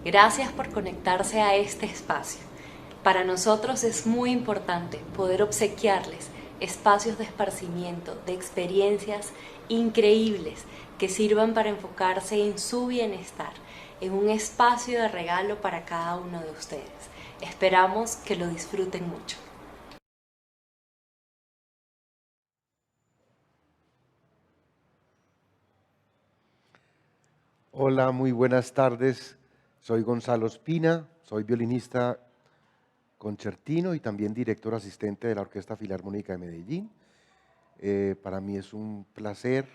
Gracias por conectarse a este espacio. Para nosotros es muy importante poder obsequiarles espacios de esparcimiento, de experiencias increíbles que sirvan para enfocarse en su bienestar, en un espacio de regalo para cada uno de ustedes. Esperamos que lo disfruten mucho. Hola, muy buenas tardes. Soy Gonzalo Espina, soy violinista concertino y también director asistente de la Orquesta Filarmónica de Medellín. Para mí es un placer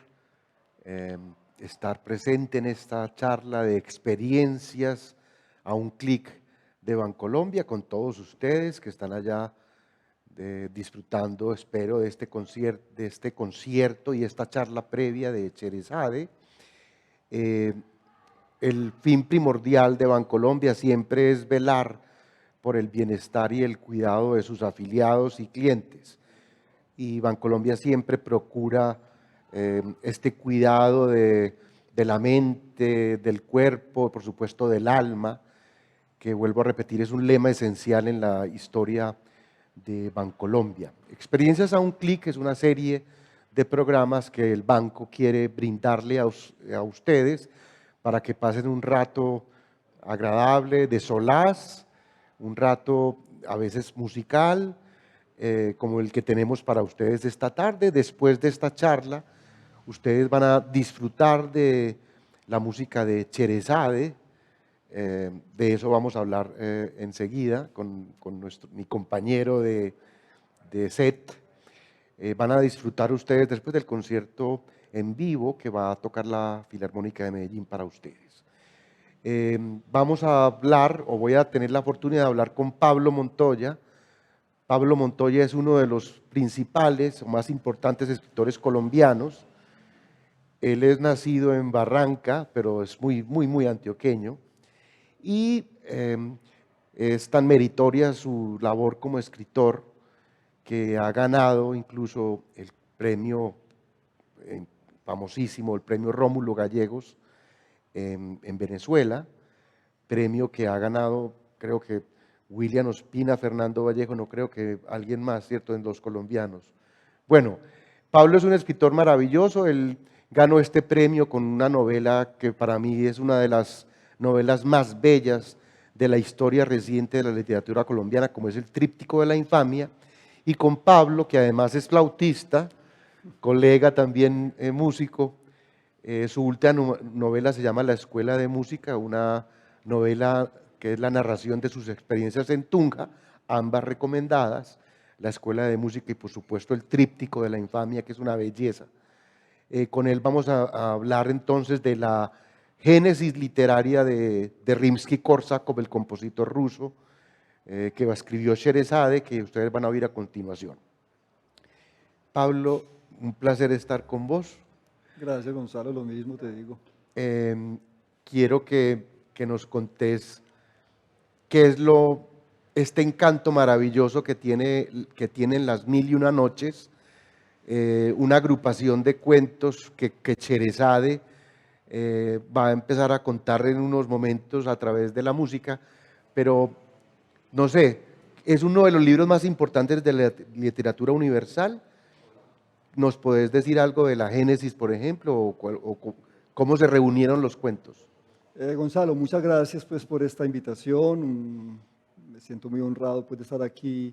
estar presente en esta charla de experiencias a un clic de Bancolombia con todos ustedes que están allá disfrutando, espero, de este concierto y esta charla previa de Sherezade. El fin primordial de Bancolombia siempre es velar por el bienestar y el cuidado de sus afiliados y clientes. Y Bancolombia siempre procura este cuidado de la mente, del cuerpo, por supuesto del alma, que vuelvo a repetir es un lema esencial en la historia de Bancolombia. Experiencias a un clic es una serie de programas que el banco quiere brindarle a ustedes para que pasen un rato agradable, de solaz, un rato a veces musical, como el que tenemos para ustedes esta tarde. Después de esta charla, ustedes van a disfrutar de la música de Sherezade. De eso vamos a hablar enseguida con mi compañero de set. Van a disfrutar ustedes después del concierto en vivo que va a tocar la Filarmónica de Medellín para ustedes. Vamos a hablar, o voy a tener la oportunidad de hablar con Pablo Montoya. Pablo Montoya es uno de los principales o más importantes escritores colombianos. Él es nacido en Barranca, pero es muy antioqueño. Y es tan meritoria su labor como escritor que ha ganado incluso el premio famosísimo, el premio Rómulo Gallegos en Venezuela, premio que ha ganado, creo que William Ospina, Fernando Vallejo, no creo que alguien más, ¿cierto?, en los colombianos. Bueno, Pablo es un escritor maravilloso. Él ganó este premio con una novela que para mí es una de las novelas más bellas de la historia reciente de la literatura colombiana, como es El Tríptico de la Infamia, y con Pablo, que además es flautista, colega también músico. Su última novela se llama La Escuela de Música, una novela que es la narración de sus experiencias en Tunja, ambas recomendadas, la Escuela de Música y por supuesto el Tríptico de la Infamia, que es una belleza. Con él vamos a hablar entonces de la génesis literaria de Rimsky-Korsakov, el compositor ruso, que escribió Sherezade, que ustedes van a oír a continuación. Pablo, un placer estar con vos. Gracias, Gonzalo, lo mismo te digo. Quiero que nos contés qué es este encanto maravilloso que tienen las Mil y una Noches, una agrupación de cuentos que Sherezade va a empezar a contar en unos momentos a través de la música, pero no sé, es uno de los libros más importantes de la literatura universal. ¿Nos podés decir algo de la génesis, por ejemplo, o cómo se reunieron los cuentos? Gonzalo, muchas gracias pues, por esta invitación. Me siento muy honrado pues, de estar aquí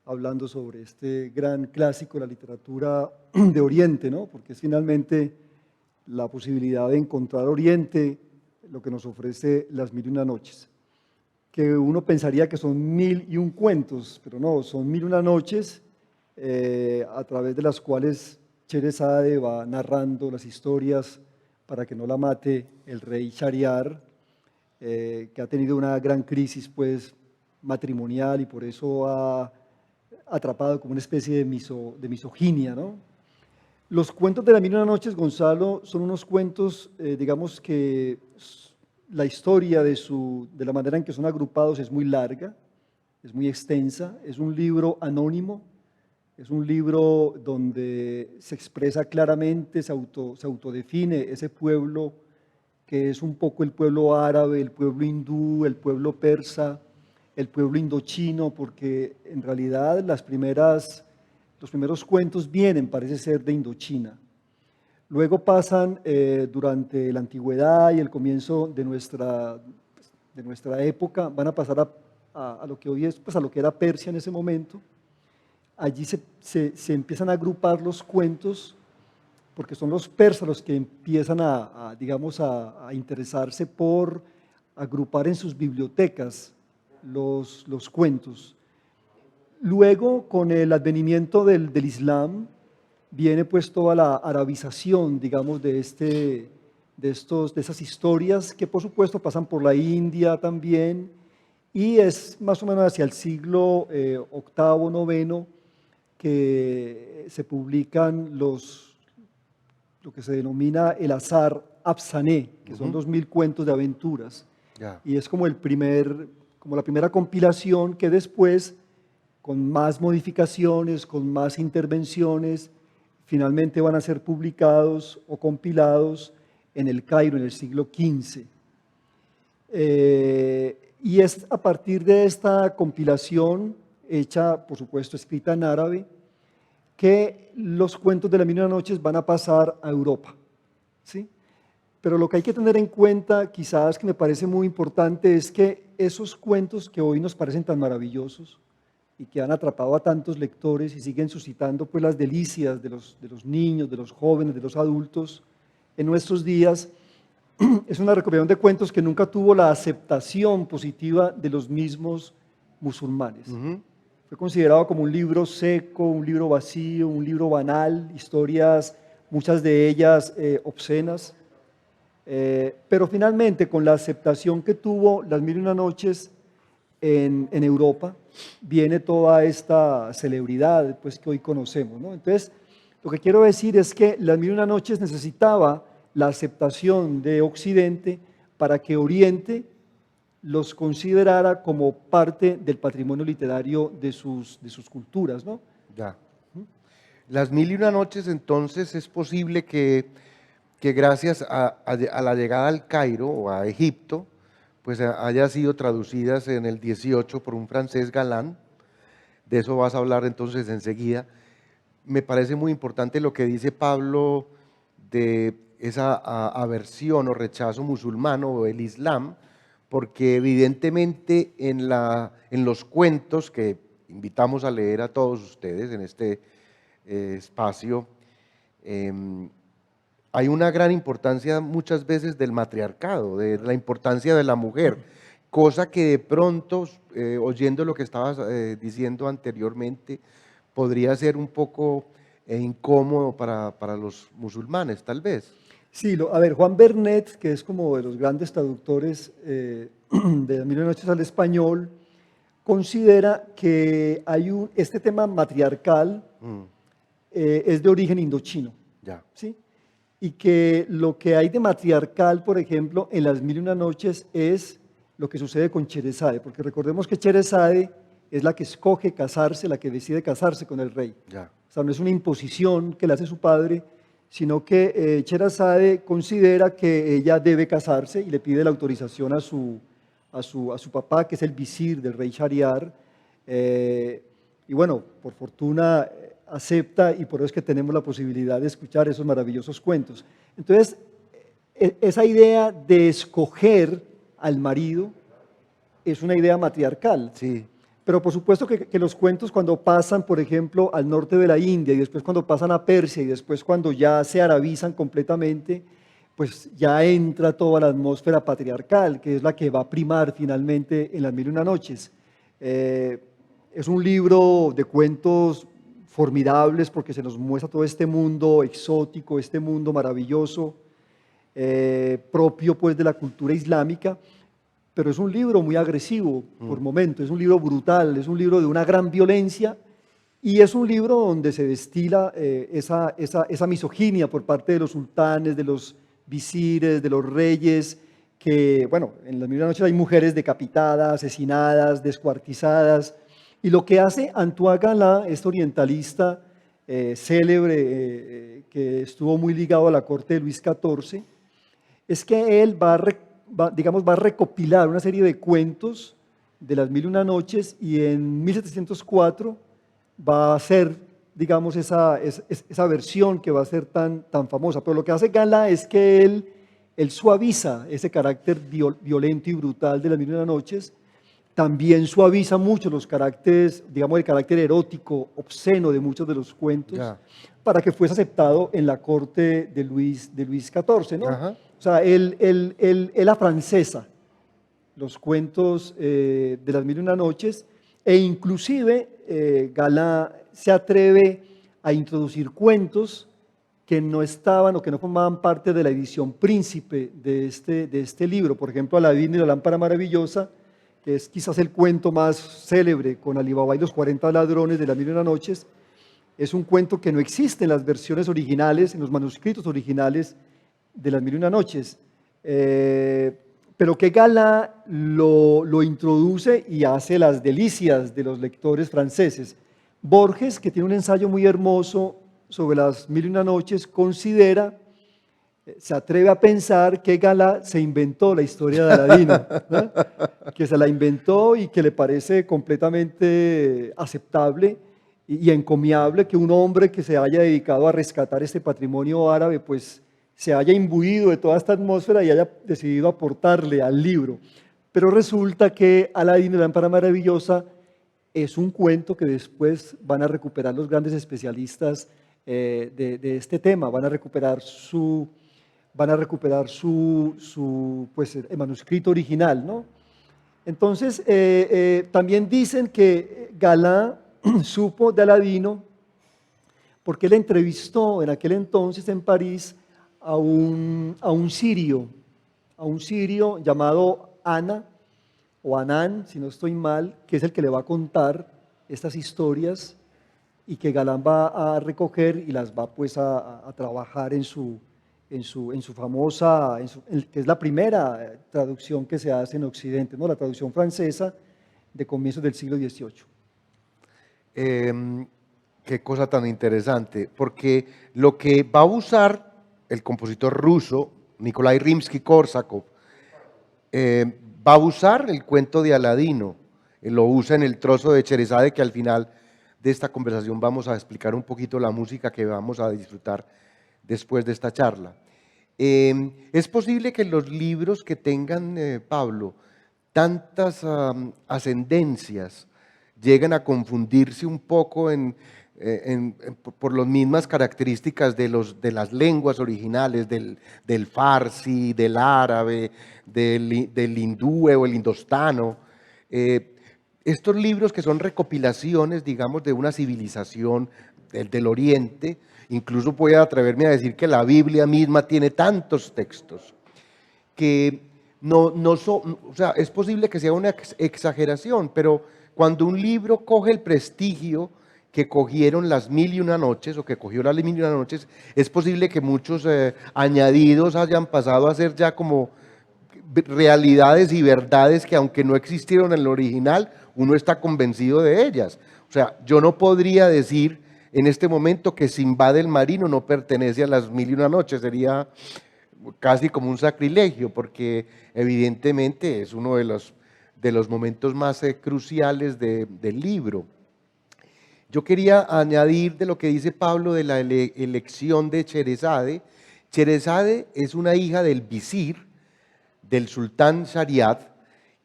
hablando sobre este gran clásico de la literatura de Oriente, ¿no? Porque es finalmente la posibilidad de encontrar Oriente, lo que nos ofrece las Mil y una Noches. Que uno pensaría que son 1001 cuentos, pero no, son 1001 noches a través de las cuales Sherezade va narrando las historias para que no la mate el rey Shahriar, que ha tenido una gran crisis pues, matrimonial y por eso ha atrapado como una especie de misoginia, ¿no? Los cuentos de las Mil y una Noches, Gonzalo, son unos cuentos, digamos que la historia de la manera en que son agrupados es muy larga, es muy extensa, es un libro anónimo, es un libro donde se expresa claramente, se autodefine ese pueblo que es un poco el pueblo árabe, el pueblo hindú, el pueblo persa, el pueblo indochino, porque en realidad los primeros cuentos vienen, parece ser, de Indochina. Luego pasan durante la antigüedad y el comienzo de nuestra época, van a pasar a lo que hoy es, pues a lo que era Persia en ese momento. Allí se empiezan a agrupar los cuentos, porque son los persas los que empiezan digamos, a interesarse por agrupar en sus bibliotecas los cuentos. Luego, con el advenimiento del Islam, viene pues toda la arabización, digamos, de esas historias que por supuesto pasan por la India también, y es más o menos hacia el siglo VIII, IX que se publican lo que se denomina el Azar Afsané, que son 2000 cuentos de aventuras. Y es como la primera compilación que después, con más modificaciones, con más intervenciones, finalmente van a ser publicados o compilados en el Cairo en el siglo XV. Y es a partir de esta compilación, hecha, por supuesto, escrita en árabe, que los cuentos de las Mil y una Noches van a pasar a Europa, ¿sí? Pero lo que hay que tener en cuenta, quizás que me parece muy importante, es que esos cuentos que hoy nos parecen tan maravillosos y que han atrapado a tantos lectores y siguen suscitando pues, las delicias de los niños, de los jóvenes, de los adultos, en nuestros días, es una recopilación de cuentos que nunca tuvo la aceptación positiva de los mismos musulmanes. Fue considerado como un libro seco, un libro vacío, un libro banal, historias, muchas de ellas obscenas. Pero finalmente, con la aceptación que tuvo las Mil y una Noches en Europa, viene toda esta celebridad pues, que hoy conocemos, ¿no? Entonces, lo que quiero decir es que las Mil y una Noches necesitaba la aceptación de Occidente para que Oriente los considerara como parte del patrimonio literario de sus culturas, ¿no? Ya. Las Mil y una Noches, entonces, es posible que gracias a la llegada al Cairo o a Egipto, pues haya sido traducidas en el 18 por un francés Galán. De eso vas a hablar entonces enseguida. Me parece muy importante lo que dice Pablo de esa aversión o rechazo musulmano o el Islam, porque evidentemente en los cuentos que invitamos a leer a todos ustedes en este espacio, hay una gran importancia muchas veces del matriarcado, de la importancia de la mujer, cosa que de pronto, oyendo lo que estabas diciendo anteriormente, podría ser un poco incómodo para los musulmanes, tal vez. Sí, a ver, Juan Bernet, que es como de los grandes traductores de Mil y una noches al español, considera que este tema matriarcal es de origen indochino, Ya. ¿sí? Y que lo que hay de matriarcal, por ejemplo, en las Mil y una noches es lo que sucede con Sherezade, porque recordemos que Sherezade es la que escoge casarse, la que decide casarse con el rey. Ya. O sea, no es una imposición que le hace su padre, sino que Sherezade considera que ella debe casarse y le pide la autorización a su papá, que es el visir del rey Shahriar. Y bueno, por fortuna acepta, y por eso es que tenemos la posibilidad de escuchar esos maravillosos cuentos. Entonces, esa idea de escoger al marido es una idea matriarcal. Sí. Pero por supuesto que los cuentos cuando pasan, por ejemplo, al norte de la India y después cuando pasan a Persia y después cuando ya se arabizan completamente, pues ya entra toda la atmósfera patriarcal, que es la que va a primar finalmente en las Mil y una noches. Es un libro de cuentos formidables porque se nos muestra todo este mundo exótico, este mundo maravilloso, propio pues de la cultura islámica, pero es un libro muy agresivo por momentos, es un libro brutal, es un libro de una gran violencia y es un libro donde se destila esa misoginia por parte de los sultanes, de los visires, de los reyes, que, bueno, en las Mil y una noches hay mujeres decapitadas, asesinadas, descuartizadas, y lo que hace Antoine Galland, este orientalista célebre que estuvo muy ligado a la corte de Luis XIV, es que él va a recopilar una serie de cuentos de las Mil y una noches y en 1704 va a hacer, digamos, esa versión que va a ser tan famosa. Pero lo que hace Galland es que él suaviza ese carácter violento y brutal de las Mil y una noches, también suaviza mucho los caracteres, digamos, el carácter erótico, obsceno de muchos de los cuentos, para que fuese aceptado en la corte de Luis XIV, ¿no? Ajá. O sea, él afrancesa los cuentos de las Mil y una noches e inclusive Galland se atreve a introducir cuentos que no estaban o que no formaban parte de la edición príncipe de este libro. Por ejemplo, Aladín y la lámpara maravillosa, que es quizás el cuento más célebre con Alí Baba y los 40 ladrones de las Mil y una noches, es un cuento que no existe en las versiones originales, en los manuscritos originales de las Mil y una noches, pero que Galland lo introduce y hace las delicias de los lectores franceses. Borges, que tiene un ensayo muy hermoso sobre las Mil y una noches, se atreve a pensar que Galland se inventó la historia de Aladino, ¿no? Que se la inventó y que le parece completamente aceptable y encomiable que un hombre que se haya dedicado a rescatar este patrimonio árabe, pues se haya imbuido de toda esta atmósfera y haya decidido aportarle al libro. Pero resulta que Aladín y la lámpara maravillosa es un cuento que después van a recuperar los grandes especialistas de este tema, van a recuperar su pues, el manuscrito original, ¿no? Entonces, también dicen que Galland supo de Aladino porque él entrevistó en aquel entonces en París a un sirio llamado Ana, o Anán, si no estoy mal, que es el que le va a contar estas historias y que Galland va a recoger y las va pues a trabajar en su famosa, que es la primera traducción que se hace en Occidente, ¿no? La traducción francesa de comienzos del siglo XVIII. Qué cosa tan interesante, porque lo que va a usar el compositor ruso Nikolai Rimsky-Korsakov va a usar el cuento de Aladino, lo usa en el trozo de Sherezade, que al final de esta conversación vamos a explicar un poquito la música que vamos a disfrutar después de esta charla. Es posible que los libros que tengan, Pablo, tantas ascendencias lleguen a confundirse un poco en por las mismas características de las lenguas originales, del farsi, del árabe, del hindú o el indostano. Estos libros que son recopilaciones, digamos, de una civilización del Oriente, incluso voy a atreverme a decir que la Biblia misma tiene tantos textos que no son, o sea, es posible que sea una exageración, pero cuando un libro coge el prestigio que cogieron las Mil y una Noches, o que cogió las Mil y una Noches, es posible que muchos añadidos hayan pasado a ser ya como realidades y verdades que, aunque no existieron en el original, uno está convencido de ellas. O sea, yo no podría decir en este momento que Simbad el Marino no pertenece a las Mil y una Noches, sería casi como un sacrilegio, porque evidentemente es uno de los momentos más cruciales del libro. Yo quería añadir de lo que dice Pablo de la elección de Sherezade. Sherezade es una hija del visir, del sultán Shariat,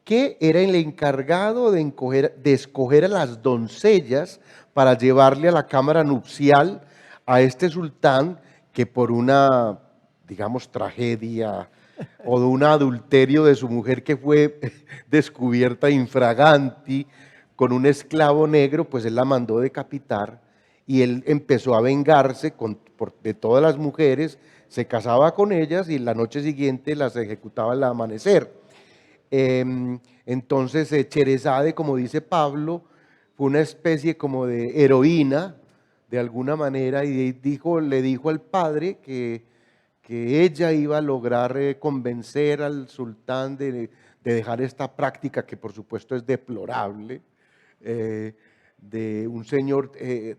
que era el encargado de escoger a las doncellas para llevarle a la cámara nupcial a este sultán, que por una, digamos, tragedia o de un adulterio de su mujer que fue descubierta infraganti con un esclavo negro, pues él la mandó decapitar y él empezó a vengarse de todas las mujeres, se casaba con ellas y la noche siguiente las ejecutaba al amanecer. Entonces Sherezade, como dice Pablo, fue una especie como de heroína de alguna manera, y le dijo al padre que ella iba a lograr convencer al sultán de dejar esta práctica, que por supuesto es deplorable, de un señor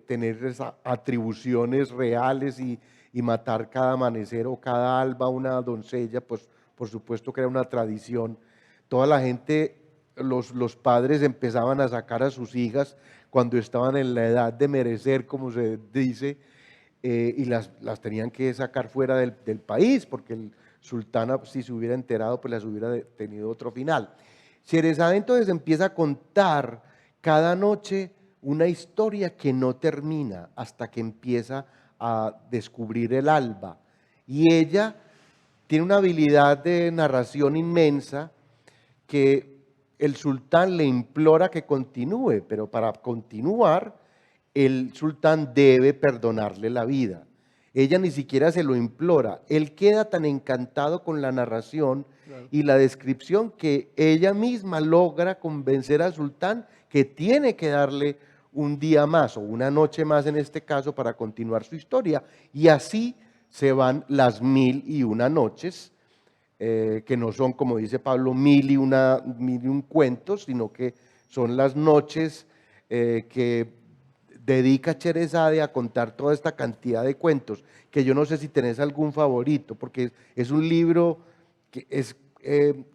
tener esas atribuciones reales y matar cada amanecer o cada alba a una doncella, pues por supuesto que era una tradición. Toda la gente, los padres empezaban a sacar a sus hijas cuando estaban en la edad de merecer, como se dice, y las tenían que sacar fuera del país, porque el sultán, si se hubiera enterado, pues las hubiera tenido otro final. Sherezade entonces empieza a contar cada noche una historia que no termina hasta que empieza a descubrir el alba. Y ella tiene una habilidad de narración inmensa, que el sultán le implora que continúe, pero para continuar el sultán debe perdonarle la vida. Ella ni siquiera se lo implora, él queda tan encantado con la narración y la descripción que ella misma logra convencer al sultán que tiene que darle un día más o una noche más en este caso para continuar su historia, y así se van las 1001 noches, que no son, como dice Pablo, 1001 cuentos, sino que son las noches que dedica Sherezade a contar toda esta cantidad de cuentos, que yo no sé si tenés algún favorito, porque es un libro que es,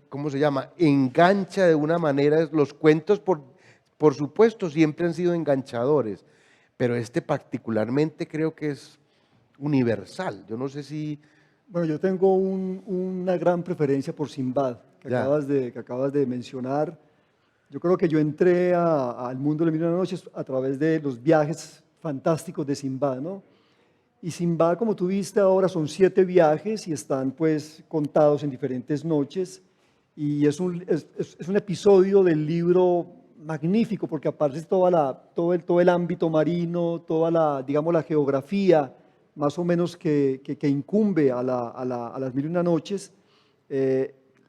¿cómo se llama? Engancha de una manera. Los cuentos, por supuesto, siempre han sido enganchadores, pero este particularmente creo que es universal. Yo no sé si... Bueno, yo tengo una gran preferencia por Simbad, que acabas de mencionar. Yo creo que yo entré al mundo de las Mil y una Noches a través de los viajes fantásticos de Simbad, ¿no? Y Simbad, como tú viste ahora, son 7 viajes y están pues contados en diferentes noches. Y es un episodio del libro magnífico, porque aparece todo el ámbito marino, toda la geografía más o menos que incumbe a las Mil y una Noches.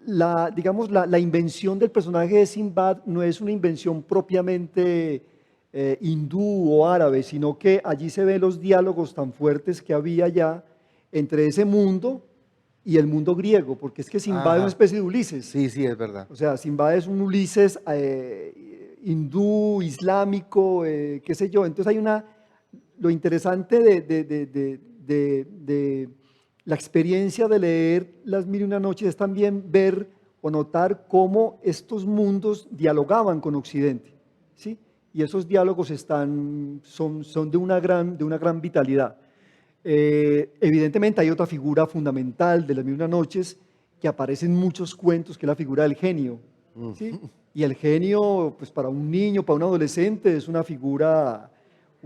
La invención del personaje de Simbad no es una invención propiamente hindú o árabe, sino que allí se ven los diálogos tan fuertes que había ya entre ese mundo y el mundo griego, porque es que Simbad es una especie de Ulises. Sí, sí, es verdad. O sea, Simbad es un Ulises hindú, islámico, qué sé yo. Entonces lo interesante de la experiencia de leer Las Mil y una Noches es también ver o notar cómo estos mundos dialogaban con Occidente, ¿sí? Y esos diálogos son de una gran vitalidad. Evidentemente hay otra figura fundamental de Las Mil y una Noches que aparece en muchos cuentos, que es la figura del genio, ¿sí? Y el genio, pues para un niño, para un adolescente, es una figura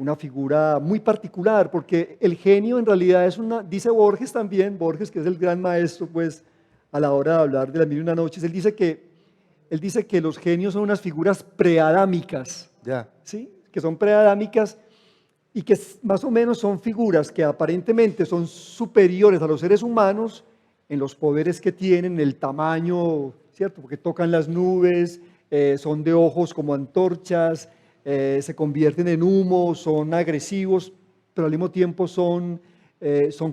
una figura muy particular, porque el genio en realidad es una, dice Borges también, Borges que es el gran maestro pues a la hora de hablar de las mil y una noches, él dice que los genios son unas figuras preadámicas, Ya. ¿sí? Que son preadámicas y que más o menos son figuras que aparentemente son superiores a los seres humanos en los poderes que tienen, en el tamaño, ¿cierto? Porque tocan las nubes, son de ojos como antorchas, se convierten en humo, son agresivos, pero al mismo tiempo son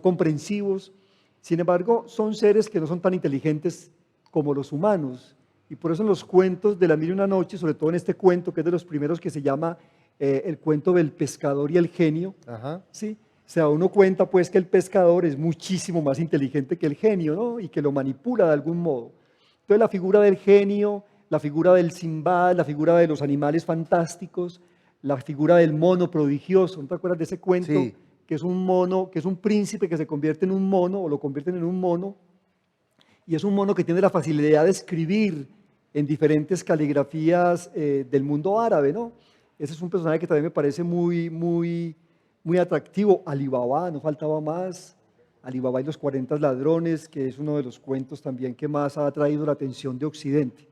comprensivos. Sin embargo, son seres que no son tan inteligentes como los humanos. Y por eso en los cuentos de la mil y una noches, sobre todo en este cuento que es de los primeros que se llama el cuento del pescador y el genio, Ajá. ¿sí? O sea, uno cuenta pues que el pescador es muchísimo más inteligente que el genio, ¿no? Y que lo manipula de algún modo. Entonces la figura del genio, la figura del Simbad, la figura de los animales fantásticos, la figura del mono prodigioso, ¿no te acuerdas de ese cuento? Sí. Que es un mono, que es un príncipe que se convierte en un mono o lo convierten en un mono, y es un mono que tiene la facilidad de escribir en diferentes caligrafías del mundo árabe, ¿no? Ese es un personaje que también me parece muy atractivo. Alibaba, no faltaba más. Alibaba y los 40 ladrones, que es uno de los cuentos también que más ha atraído la atención de Occidente.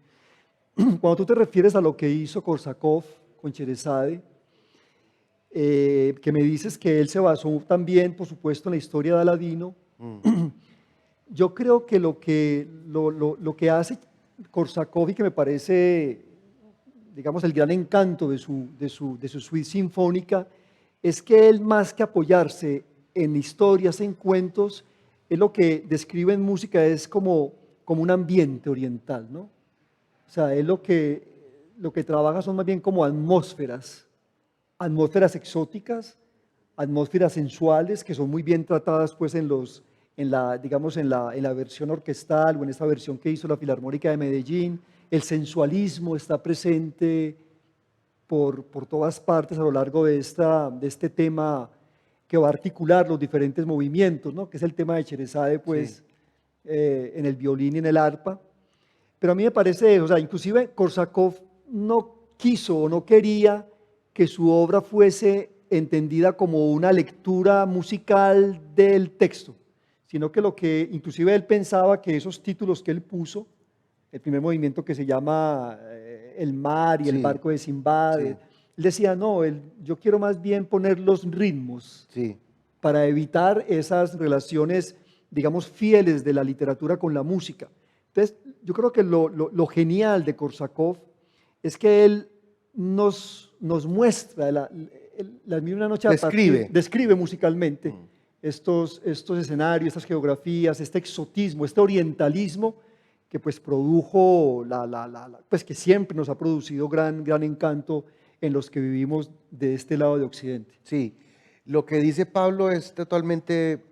Cuando tú te refieres a lo que hizo Korsakov con Sherazade, que me dices que él se basó también, por supuesto, en la historia de Aladino, yo creo que lo que hace Korsakov y que me parece, digamos, el gran encanto de su suite sinfónica es que él, más que apoyarse en historias, en cuentos, él lo que describe en música es como un ambiente oriental, ¿no? O sea, él lo que trabaja son más bien como atmósferas exóticas, atmósferas sensuales que son muy bien tratadas pues digamos en la versión orquestal o en esta versión que hizo la Filarmónica de Medellín. El sensualismo está presente por todas partes a lo largo de este tema que va a articular los diferentes movimientos, ¿no? Que es el tema de Sherazade pues, Sí. en el violín y en el arpa. Pero a mí me parece eso, o sea, inclusive Korsakov no quiso o no quería que su obra fuese entendida como una lectura musical del texto, sino que inclusive él pensaba que esos títulos que él puso, el primer movimiento que se llama El mar y el Sí. barco de Simbad, Sí. él decía, no, yo quiero más bien poner los ritmos Sí. para evitar esas relaciones, digamos, fieles de la literatura con la música. Entonces, yo creo que lo genial de Korsakov es que él nos muestra las mil y una noches describe musicalmente estos escenarios, estas geografías, este exotismo, este orientalismo que pues produjo, pues que siempre nos ha producido gran encanto en los que vivimos de este lado de Occidente. Sí. Lo que dice Pablo es totalmente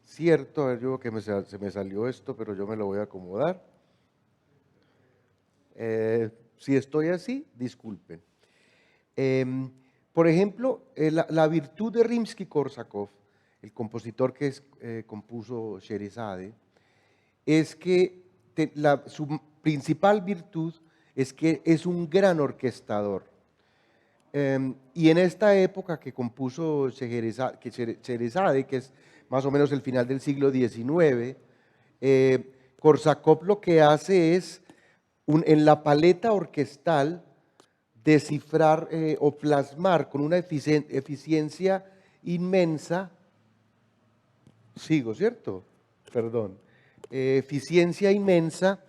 cierto. A ver, yo que se me salió esto, pero yo me lo voy a acomodar. Si estoy así, disculpen. Por ejemplo, la virtud de Rimsky-Korsakov, el compositor que compuso Sherazade, es que su principal virtud es que es un gran orquestador. Y en esta época que compuso Sherazade, que es más o menos el final del siglo XIX, Korsakov lo que hace es, en la paleta orquestal, descifrar o plasmar con una eficiencia inmensa, sigo, ¿cierto? Perdón. Eficiencia inmensa,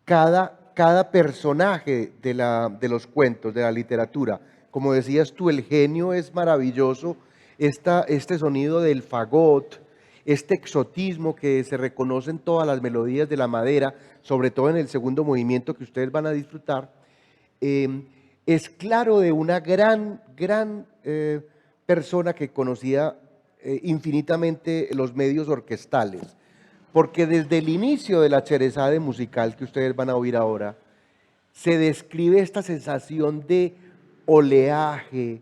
cada personaje de los cuentos, de la literatura. Como decías tú, el genio es maravilloso, este sonido del fagot, este exotismo que se reconoce en todas las melodías de la madera, sobre todo en el segundo movimiento que ustedes van a disfrutar, es claro de una gran persona que conocía infinitamente los medios orquestales, porque desde el inicio de la Sherazade musical que ustedes van a oír ahora, se describe esta sensación de oleaje,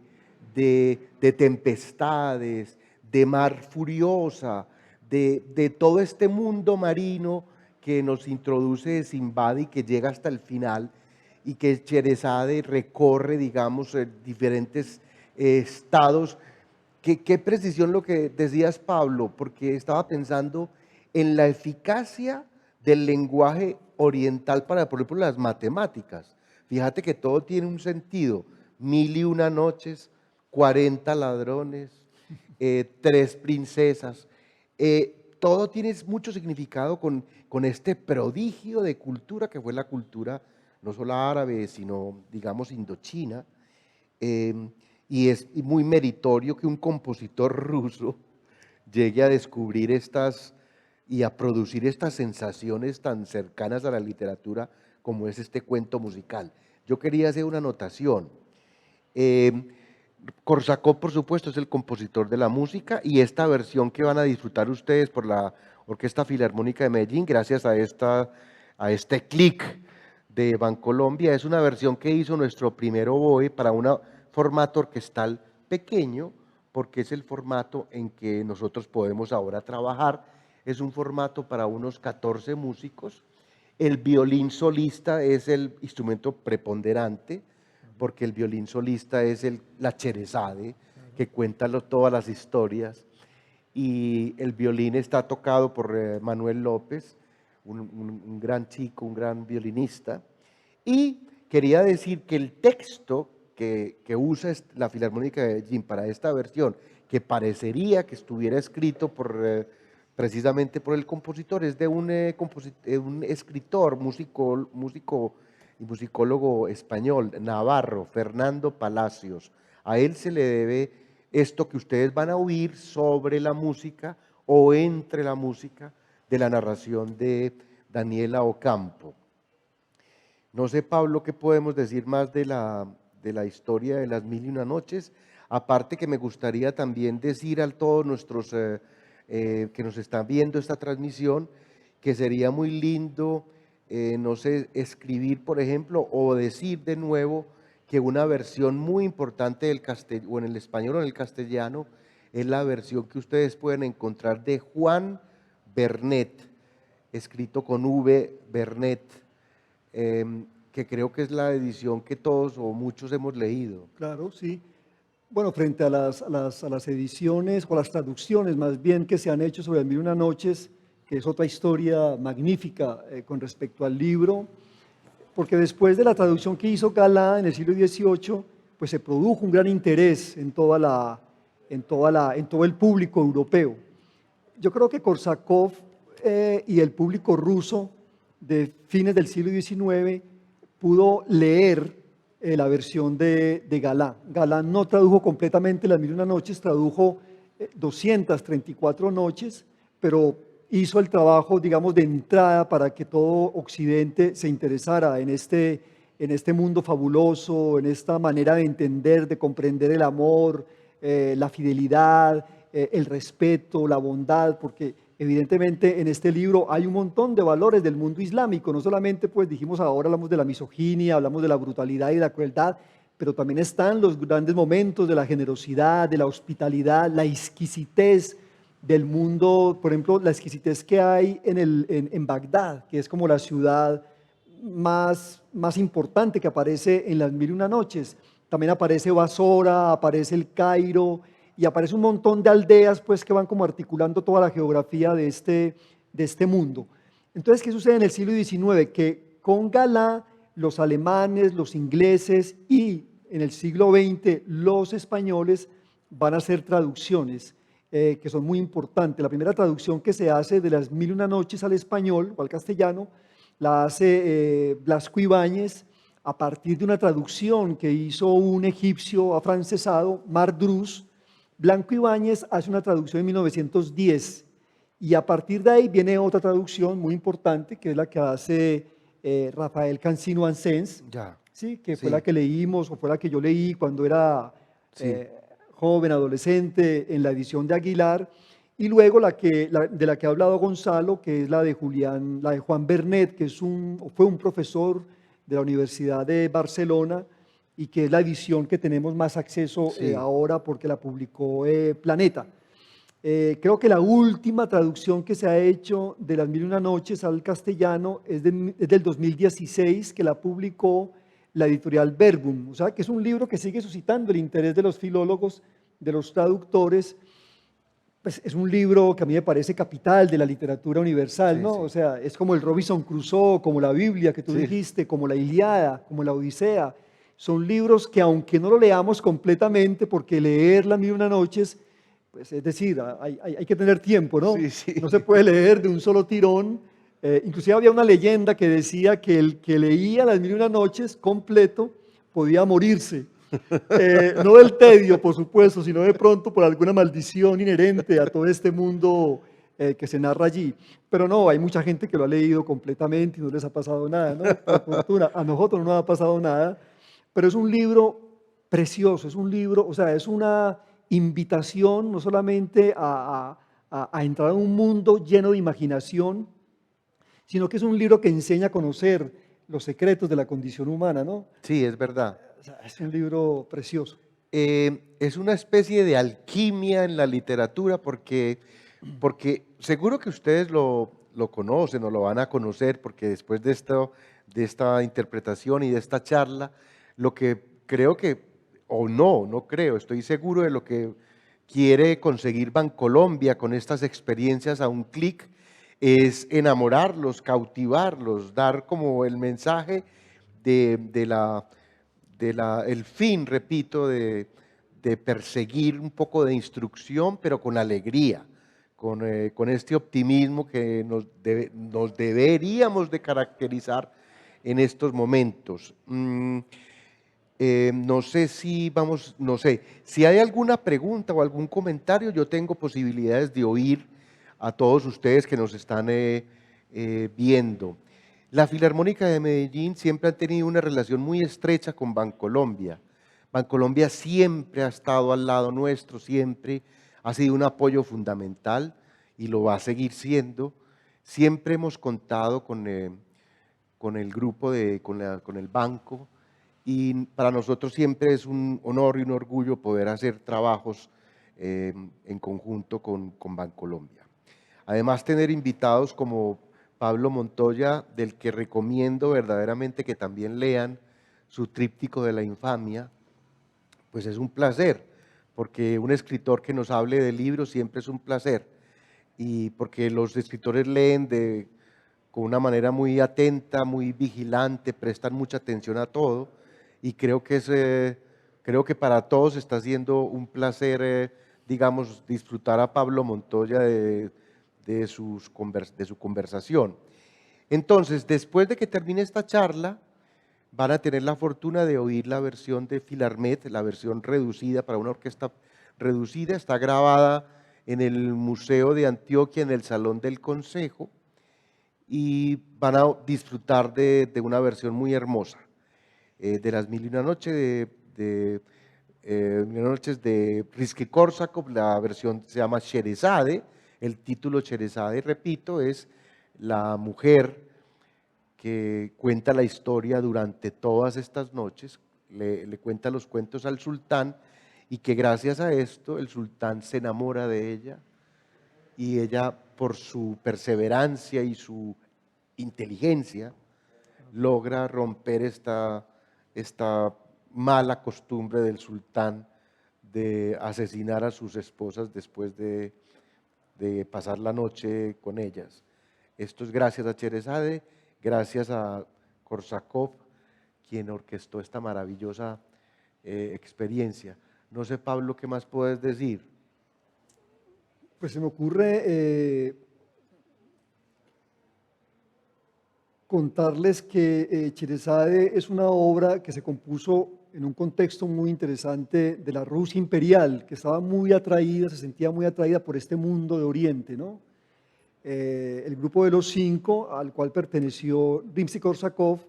de tempestades, de mar furiosa, de todo este mundo marino que nos introduce Simbad y que llega hasta el final. y que Sherezade recorre, digamos, diferentes estados. Qué precisión lo que decías, Pablo, porque estaba pensando en la eficacia del lenguaje oriental para, por ejemplo, las matemáticas. Fíjate que todo tiene un sentido. 1001 noches, 40 ladrones, 3 princesas. Todo tiene mucho significado con este prodigio de cultura que fue la cultura no solo árabe, sino, digamos, indochina. Y es muy meritorio que un compositor ruso llegue a descubrir estas y a producir estas sensaciones tan cercanas a la literatura como es este cuento musical. Yo quería hacer una anotación. Korsakov, por supuesto, es el compositor de la música, y esta versión que van a disfrutar ustedes por la Orquesta Filarmónica de Medellín, gracias a este clic de Bancolombia, es una versión que hizo nuestro primer oboe para un formato orquestal pequeño, porque es el formato en que nosotros podemos ahora trabajar. Es un formato para unos 14 músicos. El violín solista es el instrumento preponderante, porque el violín solista es la Sherezade, que cuenta todas las historias, y el violín está tocado por Manuel López, un gran chico, un gran violinista. Y quería decir que el texto que usa la Filarmónica de Medellín para esta versión, que parecería que estuviera escrito precisamente por el compositor, es de un escritor, músico y musicólogo español, navarro, Fernando Palacios. A él se le debe esto que ustedes van a oír sobre la música o entre la música de la narración de Daniela Ocampo. No sé, Pablo, qué podemos decir más de la historia de las 1001 noches, aparte que me gustaría también decir a todos nuestros que nos están viendo esta transmisión, que sería muy lindo, no sé, escribir, por ejemplo, o decir de nuevo que una versión muy importante del o en el español o en el castellano, es la versión que ustedes pueden encontrar de Juan Vernet, escrito con V, Vernet, que creo que es la edición que todos o muchos hemos leído. Claro, sí. Bueno, frente a las ediciones o las traducciones más bien que se han hecho sobre 1001 noches, que es otra historia magnífica con respecto al libro, porque después de la traducción que hizo Galá en el siglo XVIII, pues se produjo un gran interés en todo el público europeo. Yo creo que Korsakov y el público ruso de fines del siglo XIX pudo leer la versión de Galá. Galá no tradujo completamente las 1001 noches, tradujo 234 noches, pero hizo el trabajo, digamos, de entrada para que todo Occidente se interesara en este mundo fabuloso, en esta manera de entender, de comprender el amor, la fidelidad, el respeto, la bondad, porque evidentemente en este libro hay un montón de valores del mundo islámico, no solamente pues dijimos ahora hablamos de la misoginia, hablamos de la brutalidad y de la crueldad, pero también están los grandes momentos de la generosidad, de la hospitalidad, la exquisitez del mundo, por ejemplo, la exquisitez que hay en Bagdad, que es como la ciudad más importante que aparece en las 1001 noches. También aparece Basora, aparece el Cairo, y aparece un montón de aldeas pues, que van como articulando toda la geografía de este mundo. Entonces, ¿qué sucede en el siglo XIX? Que con Galá, los alemanes, los ingleses y en el siglo XX los españoles van a hacer traducciones que son muy importantes. La primera traducción que se hace de las 1001 noches al español o al castellano la hace Blasco Ibáñez a partir de una traducción que hizo un egipcio afrancesado, Mardrus. Blanco Ibáñez hace una traducción en 1910 y a partir de ahí viene otra traducción muy importante que es la que hace Rafael Cancino Ansens, ¿sí? Que fue la que leímos o fue la que yo leí cuando era joven, adolescente, en la edición de Aguilar, y luego de la que ha hablado Gonzalo, que es la de Juan Vernet, que fue un profesor de la Universidad de Barcelona, y que es la edición que tenemos más acceso ahora porque la publicó Planeta. Creo que la última traducción que se ha hecho de las 1001 noches al castellano es del 2016, que la publicó la editorial Verbum, o sea que es un libro que sigue suscitando el interés de los filólogos, de los traductores. Pues es un libro que a mí me parece capital de la literatura universal, Sí, ¿no? sí. O sea, es como el Robinson Crusoe, como la Biblia que tú Sí. dijiste, como la Ilíada, como la Odisea. Son libros que aunque no lo leamos completamente, porque leer Las Mil y Una Noches, pues es decir, hay que tener tiempo, ¿no? Sí, sí. No se puede leer de un solo tirón. Inclusive había una leyenda que decía que el que leía Las Mil y Una Noches completo podía morirse. No del tedio, por supuesto, sino de pronto por alguna maldición inherente a todo este mundo que se narra allí. Pero no, hay mucha gente que lo ha leído completamente y no les ha pasado nada, ¿no? Por fortuna, a nosotros no nos ha pasado nada, pero es un libro precioso, es un libro, o sea, es una invitación no solamente a entrar en un mundo lleno de imaginación, sino que es un libro que enseña a conocer los secretos de la condición humana, ¿no? Sí, es verdad. O sea, es un libro precioso. Es una especie de alquimia en la literatura porque seguro que ustedes lo conocen o lo van a conocer porque después de esta interpretación y de esta charla, lo que creo que, o no creo, estoy seguro de lo que quiere conseguir Bancolombia con estas experiencias a un clic, es enamorarlos, cautivarlos, dar como el mensaje de el fin, repito, de perseguir un poco de instrucción, pero con alegría, con este optimismo que nos deberíamos de caracterizar en estos momentos. No sé si vamos, no sé, si hay alguna pregunta o algún comentario, yo tengo posibilidades de oír a todos ustedes que nos están viendo. La Filarmónica de Medellín siempre ha tenido una relación muy estrecha con Bancolombia. Bancolombia siempre ha estado al lado nuestro, siempre ha sido un apoyo fundamental y lo va a seguir siendo. Siempre hemos contado con el grupo, con el banco, y para nosotros siempre es un honor y un orgullo poder hacer trabajos en conjunto con Bancolombia. Además, tener invitados como Pablo Montoya, del que recomiendo verdaderamente que también lean su tríptico de la infamia, pues es un placer, porque un escritor que nos hable de libros siempre es un placer, y porque los escritores leen con una manera muy atenta, muy vigilante, prestan mucha atención a todo, y creo que para todos está siendo un placer, digamos, disfrutar a Pablo Montoya de su conversación. Entonces, después de que termine esta charla, van a tener la fortuna de oír la versión de Filarmet, la versión reducida para una orquesta reducida. Está grabada en el Museo de Antioquia, en el Salón del Consejo, y van a disfrutar de una versión muy hermosa de Las Mil y Una Noches Mil y Una Noches de Rizki-Kórsakov. La versión se llama Sherezade. El título Sherezade, repito, es la mujer que cuenta la historia durante todas estas noches, le cuenta los cuentos al sultán, y que gracias a esto el sultán se enamora de ella, y ella, por su perseverancia y su inteligencia, logra romper esta mala costumbre del sultán de asesinar a sus esposas después de pasar la noche con ellas. Esto es gracias a Sherezade, gracias a Korsakov, quien orquestó esta maravillosa experiencia. No sé, Pablo, ¿qué más puedes decir? Pues se me ocurre contarles que Sherezade es una obra que se compuso en un contexto muy interesante de la Rusia imperial, que estaba muy atraída, se sentía muy atraída por este mundo de Oriente, ¿no? El grupo de los cinco, al cual perteneció Rimsky-Korsakov,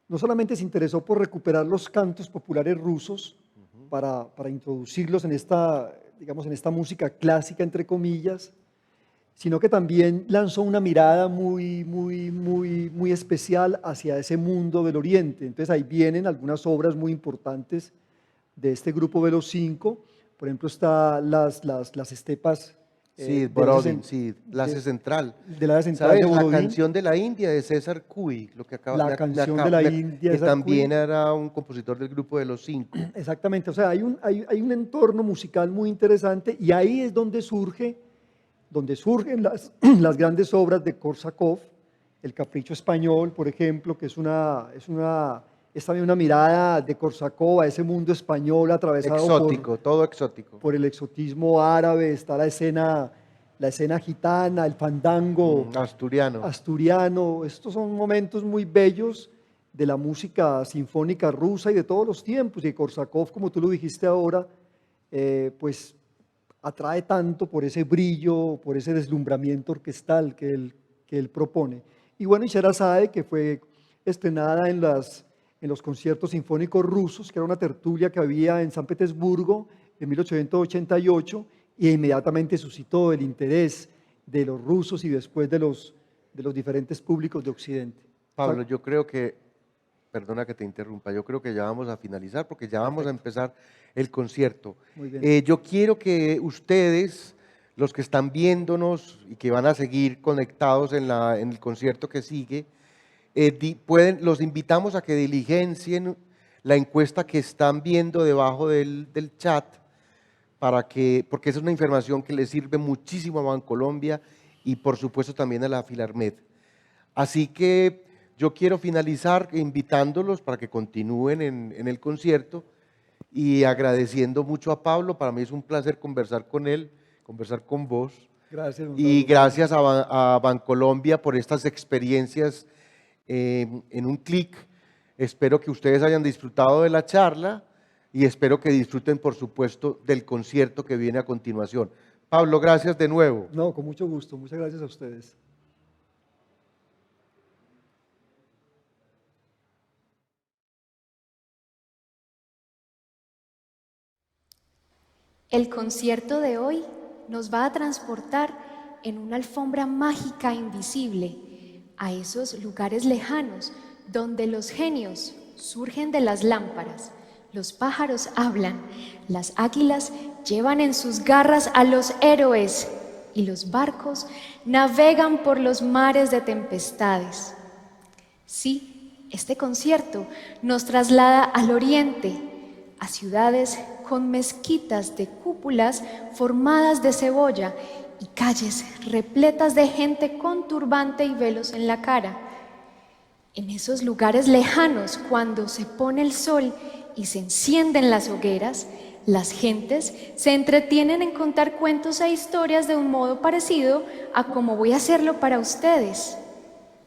no solamente se interesó por recuperar los cantos populares rusos para introducirlos en esta, digamos, en esta música clásica, entre comillas, sino que también lanzó una mirada muy especial hacia ese mundo del Oriente. Entonces ahí vienen algunas obras muy importantes de este grupo de los cinco. Por ejemplo, está las estepas Sí, del Borodin, sí, la de- central. del área central ¿Sabes? de La Borodín. canción de la India de César Cui, lo que acaba, La canción de la India que de también Sarkui. era un compositor del grupo de los cinco. Exactamente, o sea, hay un entorno musical muy interesante y ahí es donde surgen las grandes obras de Korsakov, El Capricho Español, por ejemplo, que es también una mirada de Korsakov a ese mundo español atravesado Exótico, todo exótico. por el exotismo árabe, está la escena gitana, el fandango Asturiano. asturiano. Estos son momentos muy bellos de la música sinfónica rusa y de todos los tiempos. Y Korsakov, como tú lo dijiste ahora, pues atrae tanto por ese brillo, por ese deslumbramiento orquestal que él propone. Y bueno, y Sherazade, que fue estrenada en los conciertos sinfónicos rusos, que era una tertulia que había en San Petersburgo en 1888, y inmediatamente suscitó el interés de los rusos y después de los diferentes públicos de Occidente. Pablo, yo creo que, perdona que te interrumpa, yo creo que ya vamos a finalizar porque ya vamos a empezar el concierto. Muy bien. Yo quiero que ustedes, los que están viéndonos y que van a seguir conectados en el concierto que sigue, los invitamos a que diligencien la encuesta que están viendo debajo del chat, porque esa es una información que le sirve muchísimo a Bancolombia y por supuesto también a la Filarmed. Así que yo quiero finalizar invitándolos para que continúen en el concierto y agradeciendo mucho a Pablo. Para mí es un placer conversar con él, conversar con vos. Gracias, don Y Raúl. gracias a Bancolombia por estas experiencias en un clic. Espero que ustedes hayan disfrutado de la charla y espero que disfruten, por supuesto, del concierto que viene a continuación. Pablo, gracias de nuevo. No, con mucho gusto. Muchas gracias a ustedes. El concierto de hoy nos va a transportar en una alfombra mágica e invisible a esos lugares lejanos donde los genios surgen de las lámparas, los pájaros hablan, las águilas llevan en sus garras a los héroes y los barcos navegan por los mares de tempestades. Sí, este concierto nos traslada al oriente, a ciudades con mezquitas de cúpulas formadas de cebolla y calles repletas de gente con turbante y velos en la cara. En esos lugares lejanos, cuando se pone el sol y se encienden las hogueras, las gentes se entretienen en contar cuentos e historias de un modo parecido a como voy a hacerlo para ustedes.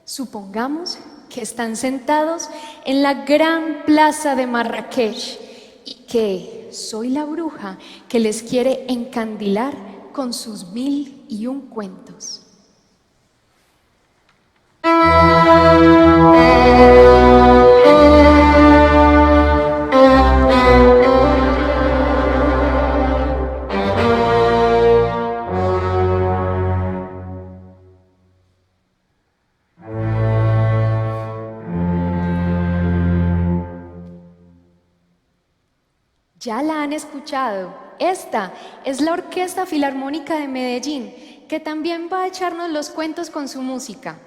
Supongamos que están sentados en la gran plaza de Marrakech y que soy la bruja que les quiere encandilar con sus 1001 cuentos. Ya la han escuchado. Esta es la Orquesta Filarmónica de Medellín, que también va a echarnos los cuentos con su música.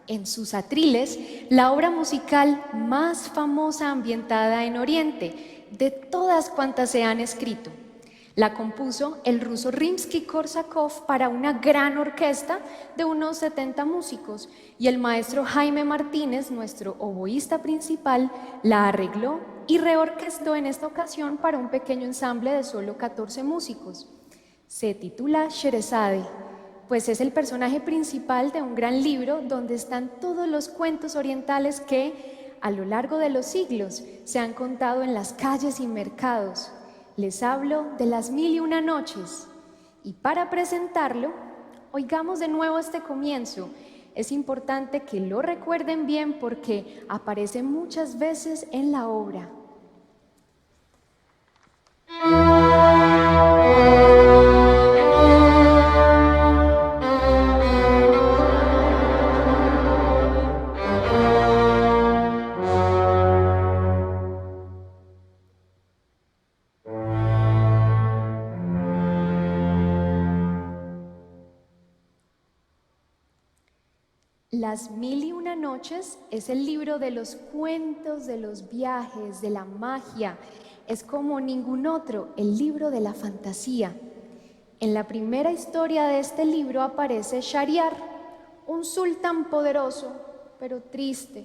En sus atriles, la obra musical más famosa ambientada en Oriente, de todas cuantas se han escrito. La compuso el ruso Rimsky-Korsakov para una gran orquesta de unos 70 músicos y el maestro Jaime Martínez, nuestro oboísta principal, la arregló y reorquestó en esta ocasión para un pequeño ensamble de solo 14 músicos. Se titula Sherazade, pues es el personaje principal de un gran libro donde están todos los cuentos orientales que, a lo largo de los siglos, se han contado en las calles y mercados. Les hablo de las 1001 noches. Y para presentarlo, oigamos de nuevo este comienzo. Es importante que lo recuerden bien porque aparece muchas veces en la obra. Las Mil y Una Noches es el libro de los cuentos, de los viajes, de la magia. Es como ningún otro, el libro de la fantasía. En la primera historia de este libro aparece Shahryar, un sultán poderoso, pero triste,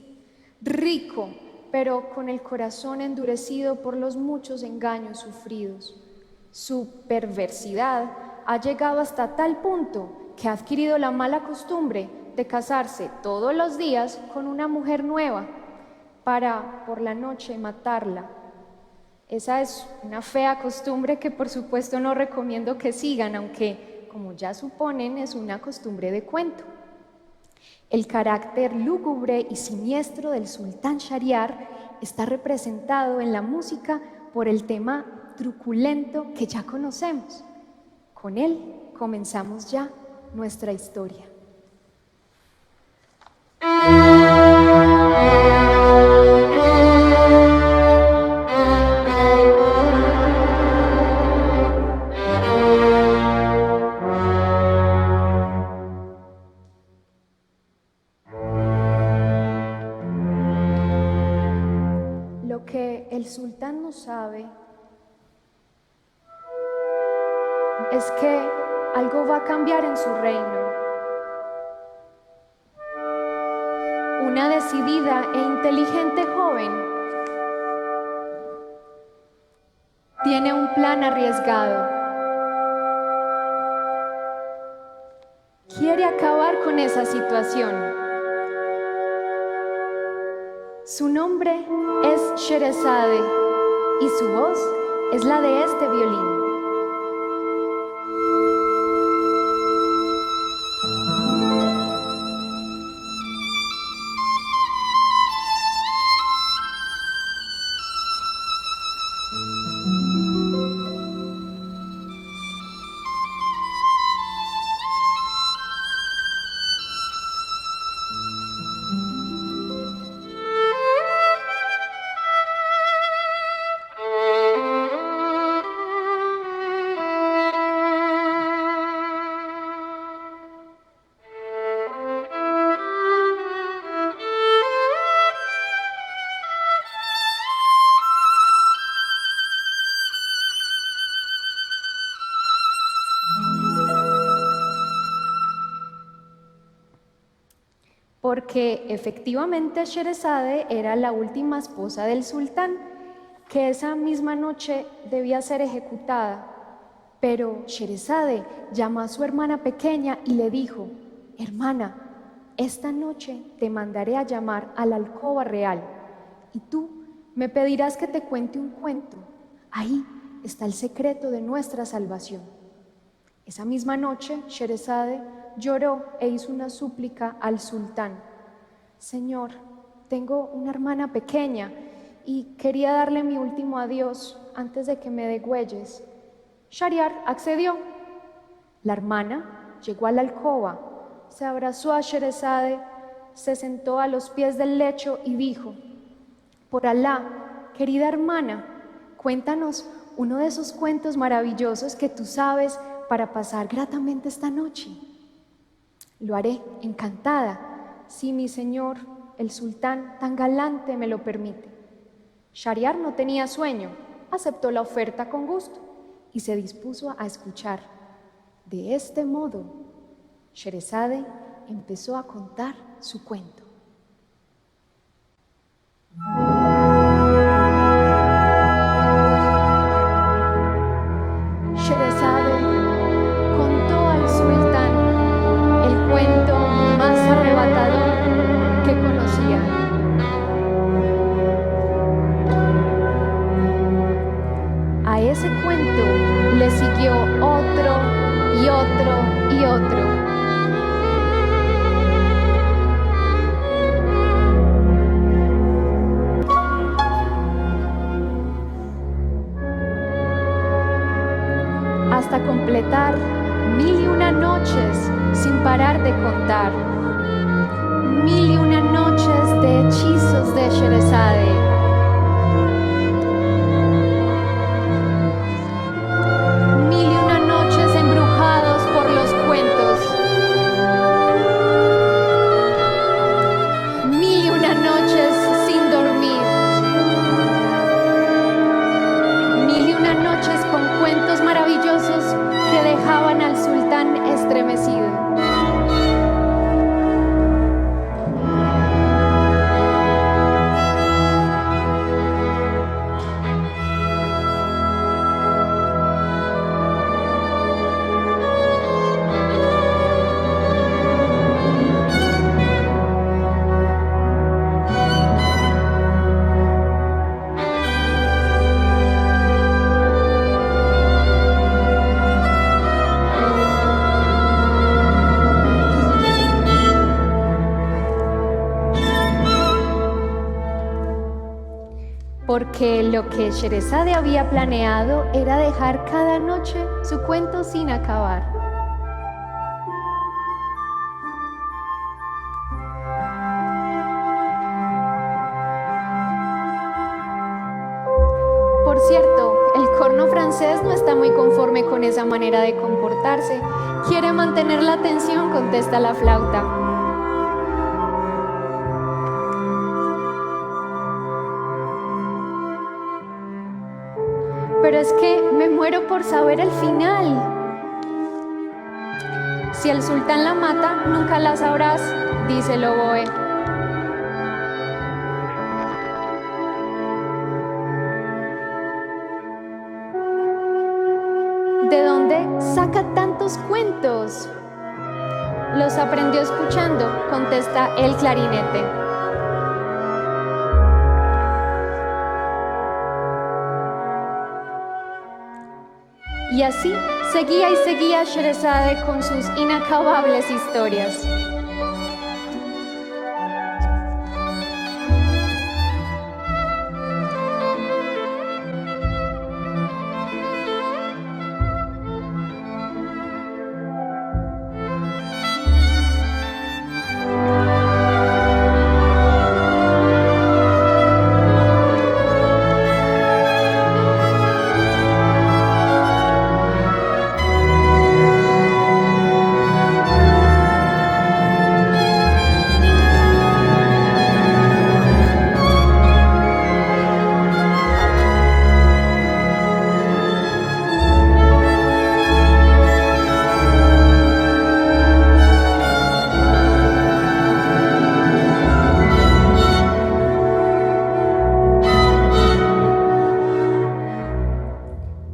rico, pero con el corazón endurecido por los muchos engaños sufridos. Su perversidad ha llegado hasta tal punto que ha adquirido la mala costumbre de casarse todos los días con una mujer nueva para por la noche matarla. Esa es una fea costumbre que por supuesto no recomiendo que sigan, aunque como ya suponen es una costumbre de cuento. El carácter lúgubre y siniestro del sultán Shahryar está representado en la música por el tema truculento que ya conocemos. Con él comenzamos ya nuestra historia. Lo que el sultán no sabe es que algo va a cambiar en su reino. Una decidida e inteligente joven tiene un plan arriesgado. Quiere acabar con esa situación. Su nombre es Sherazade y su voz es la de este violín. Porque efectivamente Sherazade era la última esposa del sultán, que esa misma noche debía ser ejecutada. Pero Sherazade llamó a su hermana pequeña y le dijo: hermana, esta noche te mandaré a llamar a la alcoba real y tú me pedirás que te cuente un cuento. Ahí está el secreto de nuestra salvación. Esa misma noche Sherazade lloró e hizo una súplica al sultán: Señor, tengo una hermana pequeña y quería darle mi último adiós antes de que me degüelles. Shahryar accedió. La hermana llegó a la alcoba, se abrazó a Sherazade, se sentó a los pies del lecho y dijo: por Alá, querida hermana, cuéntanos uno de esos cuentos maravillosos que tú sabes para pasar gratamente esta noche. Lo haré, encantada, si mi señor, el sultán tan galante, me lo permite. Shahryar no tenía sueño, aceptó la oferta con gusto y se dispuso a escuchar. De este modo, Sherazade empezó a contar su cuento. Sherazade contó al sultán el cuento más arrebatador que conocía. A ese cuento le siguió otro y otro y otro. Hasta completar 1001 noches sin parar de contar. 1001 noches de hechizos de Sherazade. 1001 noches embrujados por los cuentos. miraban al sultán estremecido. Porque lo que Sherezade había planeado era dejar cada noche su cuento sin acabar. Por cierto, el corno francés no está muy conforme con esa manera de comportarse. Quiere mantener la atención, contesta la flauta. Pero es que me muero por saber el final. Si el sultán la mata, nunca la sabrás, dice el oboe. ¿De dónde saca tantos cuentos? Los aprendió escuchando, contesta el clarinete. Y así seguía y seguía Sherezade con sus inacabables historias.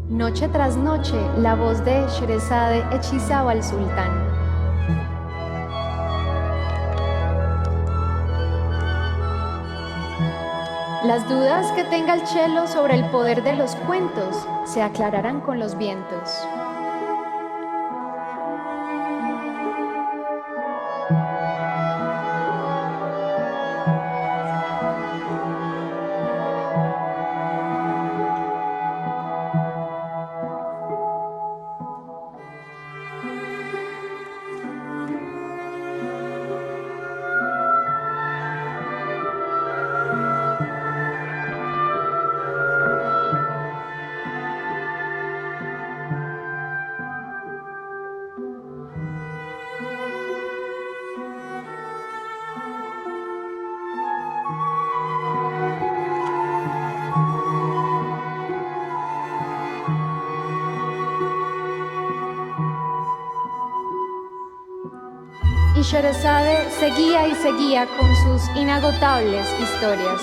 Noche tras noche, la voz de Sherezade hechizaba al sultán. Las dudas que tenga el chelo sobre el poder de los cuentos se aclararán con los vientos. Y Sherezade seguía y seguía con sus inagotables historias.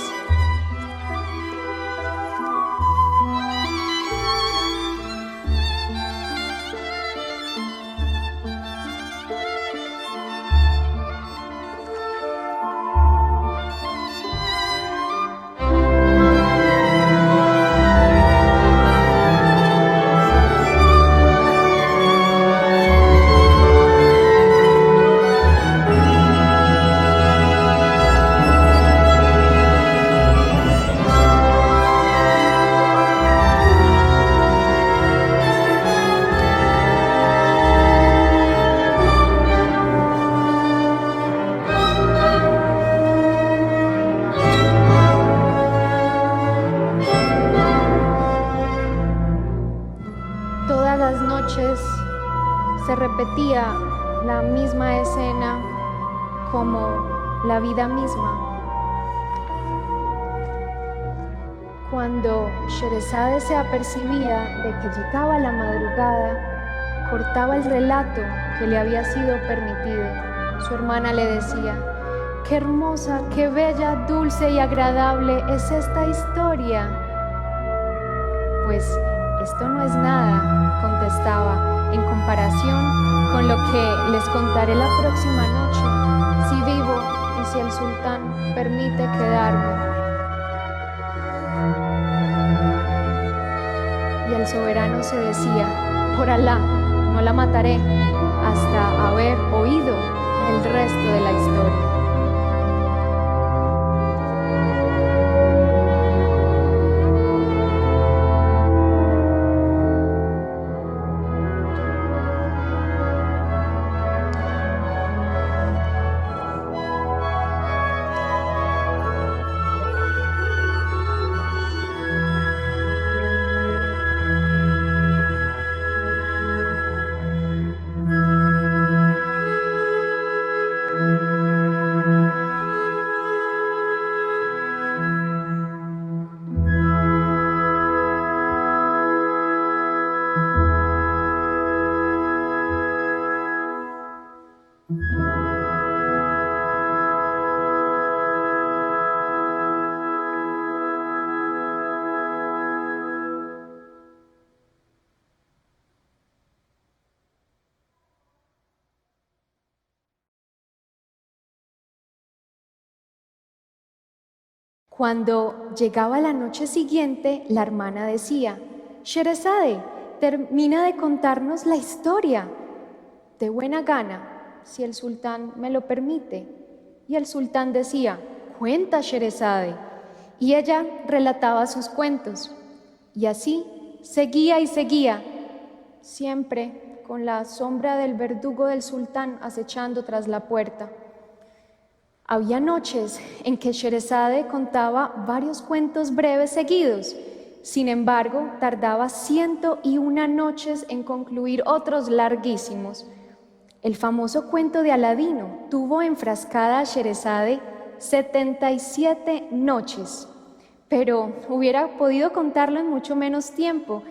Se repetía la misma escena como la vida misma. Cuando Sherezade se apercibía de que llegaba la madrugada, cortaba el relato que le había sido permitido. Su hermana le decía: qué hermosa, qué bella, dulce y agradable es esta historia. Pues esto no es nada, contestaba, en comparación con lo que les contaré la próxima noche, si vivo y si el sultán permite quedarme. Y el soberano se decía: por Alá, no la mataré hasta haber oído el resto de la historia. Cuando llegaba la noche siguiente, la hermana decía: Sherezade, termina de contarnos la historia, de buena gana, si el sultán me lo permite. Y el sultán decía: cuenta, Sherezade. Y ella relataba sus cuentos. Y así seguía y seguía, siempre con la sombra del verdugo del sultán acechando tras la puerta. Había noches en que Sherezade contaba varios cuentos breves seguidos. Sin embargo, tardaba 101 noches en concluir otros larguísimos. El famoso cuento de Aladino tuvo enfrascada a Sherezade 77 noches, pero hubiera podido contarlo en mucho menos tiempo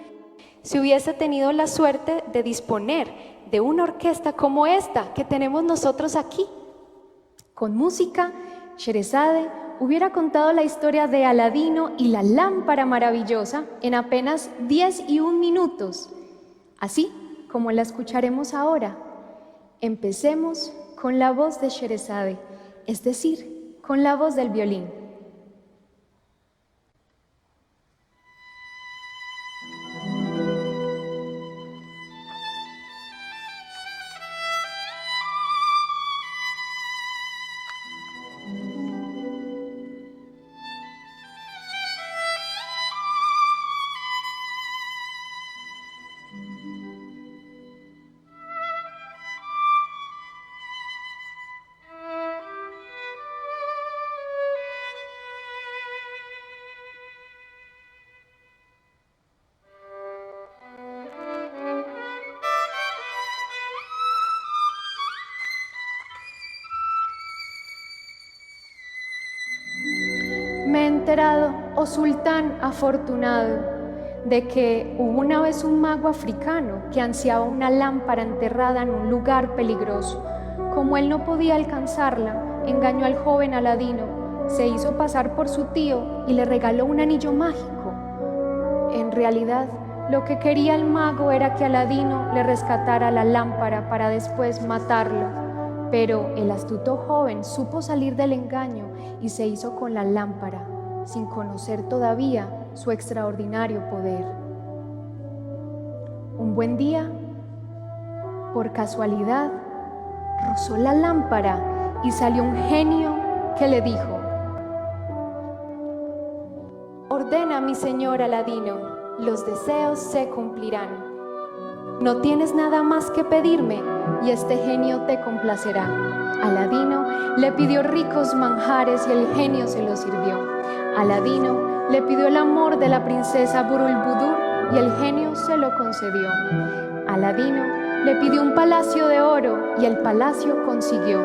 si hubiese tenido la suerte de disponer de una orquesta como esta que tenemos nosotros aquí. Con música, Sherezade hubiera contado la historia de Aladino y la lámpara maravillosa en apenas 11 minutos, así como la escucharemos ahora. Empecemos con la voz de Sherezade, es decir, con la voz del violín. Me he enterado, oh sultán afortunado, de que hubo una vez un mago africano que ansiaba una lámpara enterrada en un lugar peligroso. Como él no podía alcanzarla, engañó al joven Aladino, se hizo pasar por su tío y le regaló un anillo mágico. En realidad, lo que quería el mago era que Aladino le rescatara la lámpara para después matarlo. Pero el astuto joven supo salir del engaño y se hizo con la lámpara, sin conocer todavía su extraordinario poder. Un buen día, por casualidad, rozó la lámpara y salió un genio que le dijo: ordena, mi señor Aladino, los deseos se cumplirán. No tienes nada más que pedirme y este genio te complacerá. Aladino le pidió ricos manjares y el genio se los sirvió. Aladino le pidió el amor de la princesa Burulbudur y el genio se lo concedió. Aladino le pidió un palacio de oro y el palacio consiguió.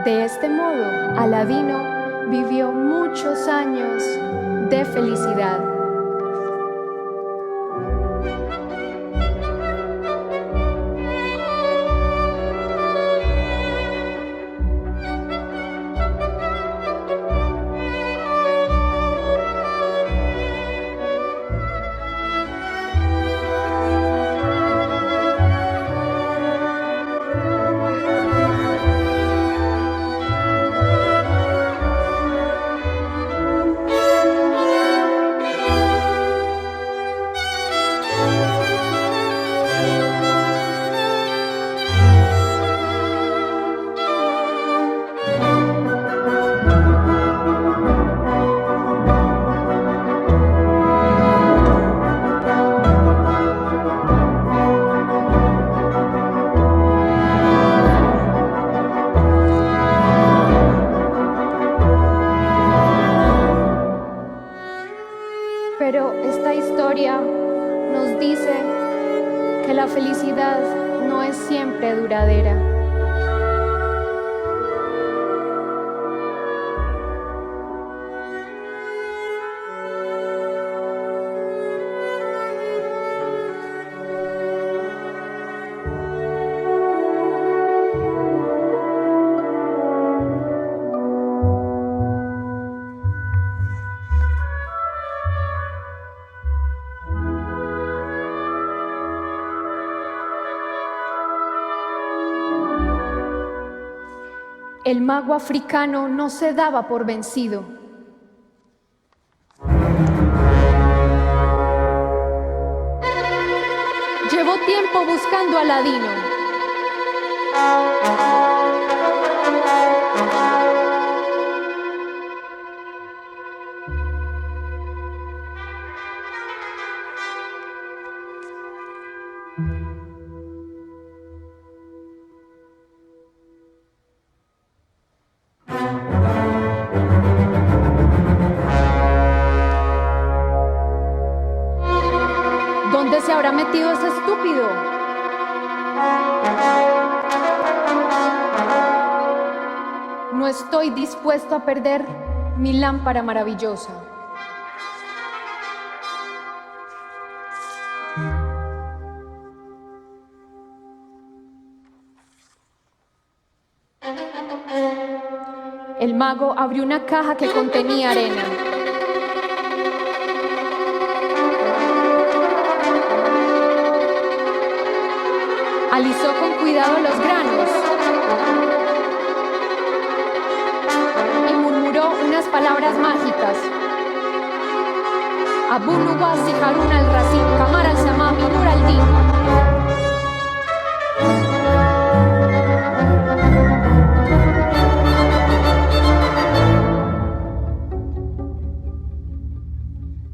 De este modo, Aladino vivió muchos años de felicidad. Pero esta historia nos dice que la felicidad no es siempre duradera. El mago africano no se daba por vencido. Llevó tiempo buscando a Aladino. ¿Dónde se habrá metido ese estúpido? No estoy dispuesto a perder mi lámpara maravillosa. El mago abrió una caja que contenía arena. Alisó con cuidado los granos y murmuró unas palabras mágicas. Abunuwa Siharun al-Rasim, Kamar al-Samami, Nur al-Din.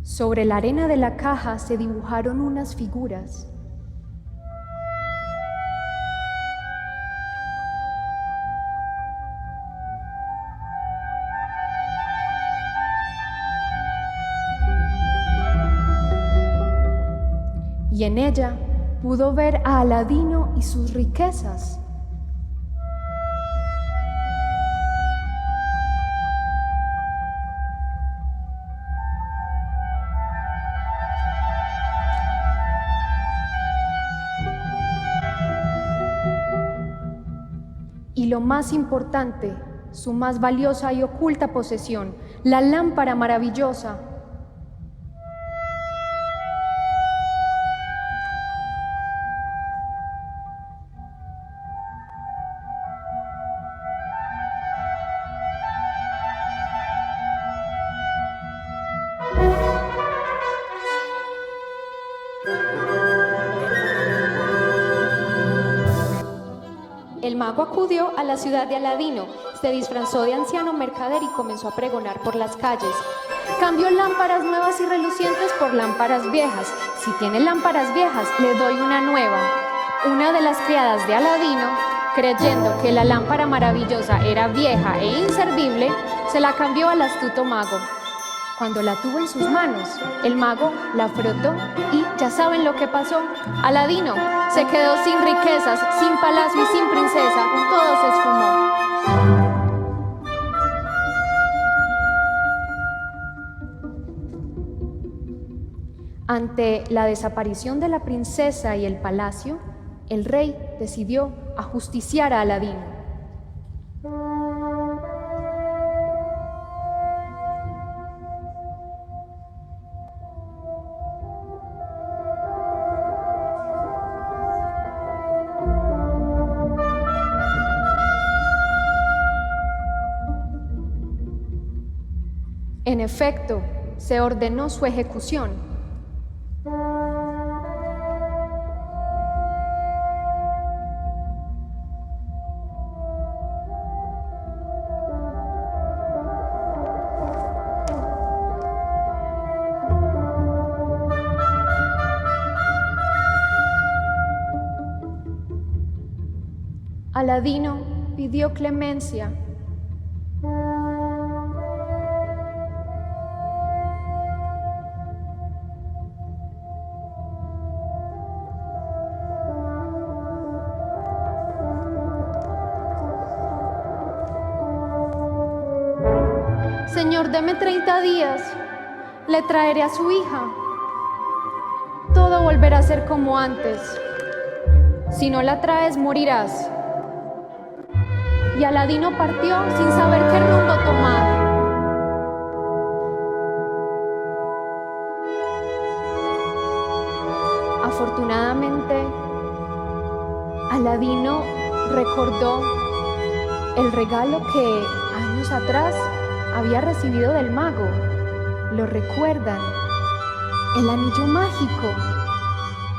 Sobre la arena de la caja se dibujaron unas figuras. Y en ella pudo ver a Aladino y sus riquezas. Y lo más importante, su más valiosa y oculta posesión, la lámpara maravillosa. El mago acudió a la ciudad de Aladino, se disfrazó de anciano mercader y comenzó a pregonar por las calles. Cambió lámparas nuevas y relucientes por lámparas viejas. Si tiene lámparas viejas, le doy una nueva. Una de las criadas de Aladino, creyendo que la lámpara maravillosa era vieja e inservible, se la cambió al astuto mago. Cuando la tuvo en sus manos, el mago la frotó y ya saben lo que pasó. Aladino se quedó sin riquezas, sin palacio y sin princesa. Todo se esfumó. Ante la desaparición de la princesa y el palacio, el rey decidió ajusticiar a Aladino. En efecto, se ordenó su ejecución. Aladino pidió clemencia. Señor, deme 30 días, le traeré a su hija. Todo volverá a ser como antes. Si no la traes, morirás. Y Aladino partió sin saber qué rumbo tomar. Afortunadamente, Aladino recordó el regalo que años atrás había recibido del mago. ¿Lo recuerdan? El anillo mágico.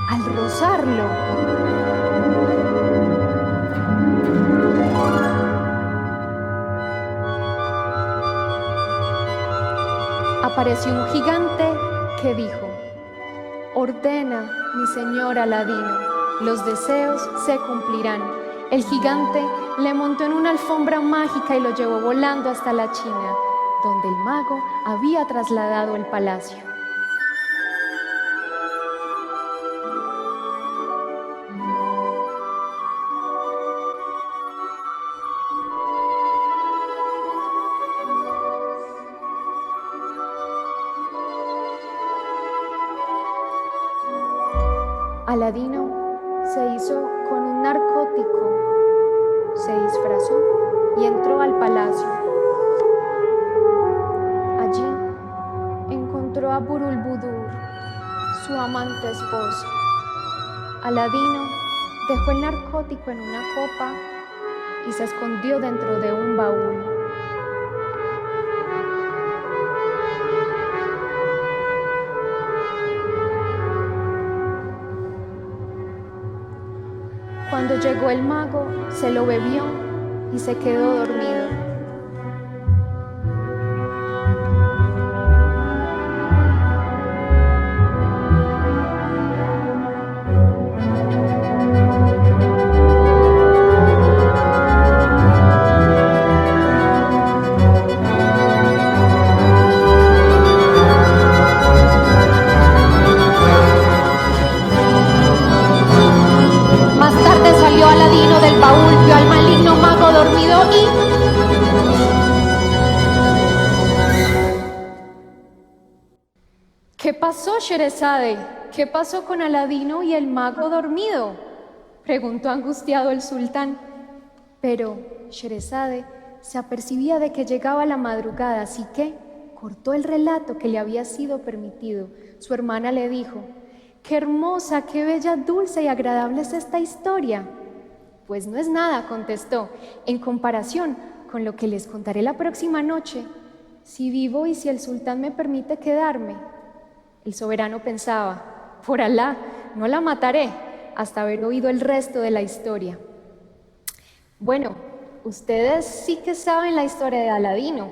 Al rozarlo, apareció un gigante que dijo: ordena, mi señor Aladino, los deseos se cumplirán. El gigante le montó en una alfombra mágica y lo llevó volando hasta la China, donde el mago había trasladado el palacio. Aladino se hizo con un narcótico, se disfrazó y entró al palacio. Allí encontró a Burulbudur, su amante esposo. Aladino dejó el narcótico en una copa y se escondió dentro de un baúl. Cuando llegó el mago, se lo bebió y se quedó dormido. Aladino del baúl, vio al maligno mago dormido y... ¿Qué pasó, Sherezade? ¿Qué pasó con Aladino y el mago dormido?, preguntó angustiado el sultán. Pero Sherezade se apercibía de que llegaba la madrugada, así que cortó el relato que le había sido permitido. Su hermana le dijo: ¡qué hermosa, qué bella, dulce y agradable es esta historia! Pues no es nada, contestó, en comparación con lo que les contaré la próxima noche, si vivo y si el sultán me permite quedarme. El soberano pensaba: por Alá, no la mataré hasta haber oído el resto de la historia. Bueno, ustedes sí que saben la historia de Aladino.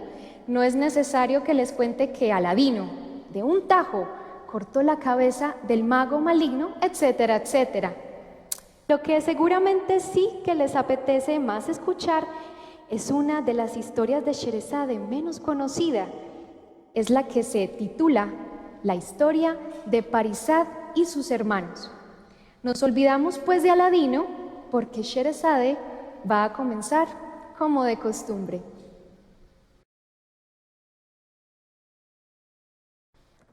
No es necesario que les cuente que Aladino, de un tajo, cortó la cabeza del mago maligno, etcétera, etcétera. Lo que seguramente sí que les apetece más escuchar es una de las historias de Sherezade menos conocida. Es la que se titula La historia de Parizad y sus hermanos. Nos olvidamos pues de Aladino porque Sherezade va a comenzar como de costumbre.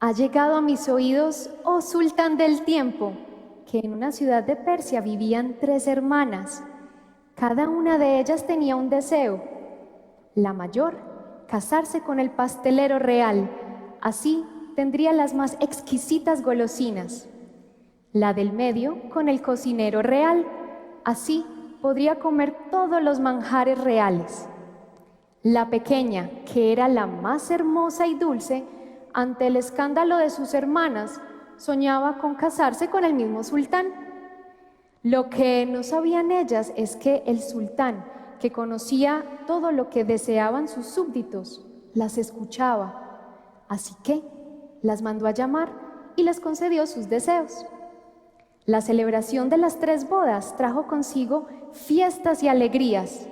Ha llegado a mis oídos, oh sultán del tiempo, que en una ciudad de Persia vivían 3 hermanas. Cada una de ellas tenía un deseo. La mayor, casarse con el pastelero real, así tendría las más exquisitas golosinas. La del medio con el cocinero real, así podría comer todos los manjares reales. La pequeña, que era la más hermosa y dulce, ante el escándalo de sus hermanas, soñaba con casarse con el mismo sultán. Lo que no sabían ellas es que el sultán, que conocía todo lo que deseaban sus súbditos, las escuchaba. Así que las mandó a llamar y les concedió sus deseos. La celebración de las 3 bodas trajo consigo fiestas y alegrías,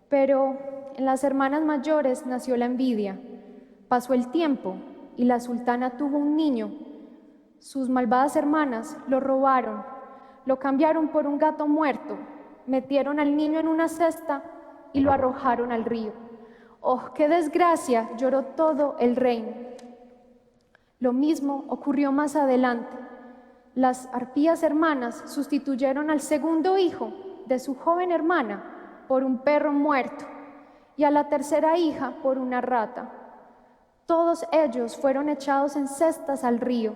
pero en las hermanas mayores nació la envidia. Pasó el tiempo y la sultana tuvo un niño. Sus malvadas hermanas lo robaron, lo cambiaron por un gato muerto, metieron al niño en una cesta y lo arrojaron al río. ¡Oh, qué desgracia! Lloró todo el reino. Lo mismo ocurrió más adelante. Las arpías hermanas sustituyeron al segundo hijo de su joven hermana por un perro muerto y a la tercera hija por una rata. Todos ellos fueron echados en cestas al río.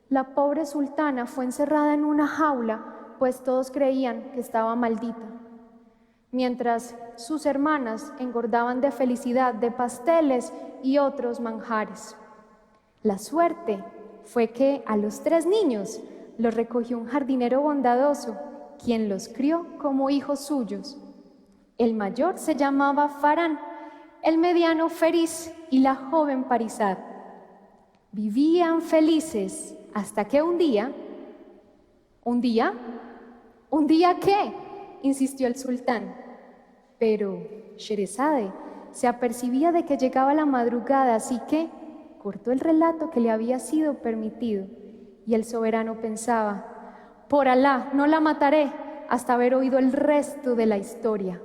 La pobre sultana fue encerrada en una jaula, pues todos creían que estaba maldita. Mientras sus hermanas engordaban de felicidad de pasteles y otros manjares. La suerte fue que a los 3 niños los recogió un jardinero bondadoso, quien los crió como hijos suyos. El mayor se llamaba Farán, el mediano Feriz y la joven Parizad. Vivían felices hasta que ¿Un día qué?, insistió el sultán. Pero Sheresade se apercibía de que llegaba la madrugada, así que cortó el relato que le había sido permitido. Y el soberano pensaba: por Alá, no la mataré hasta haber oído el resto de la historia.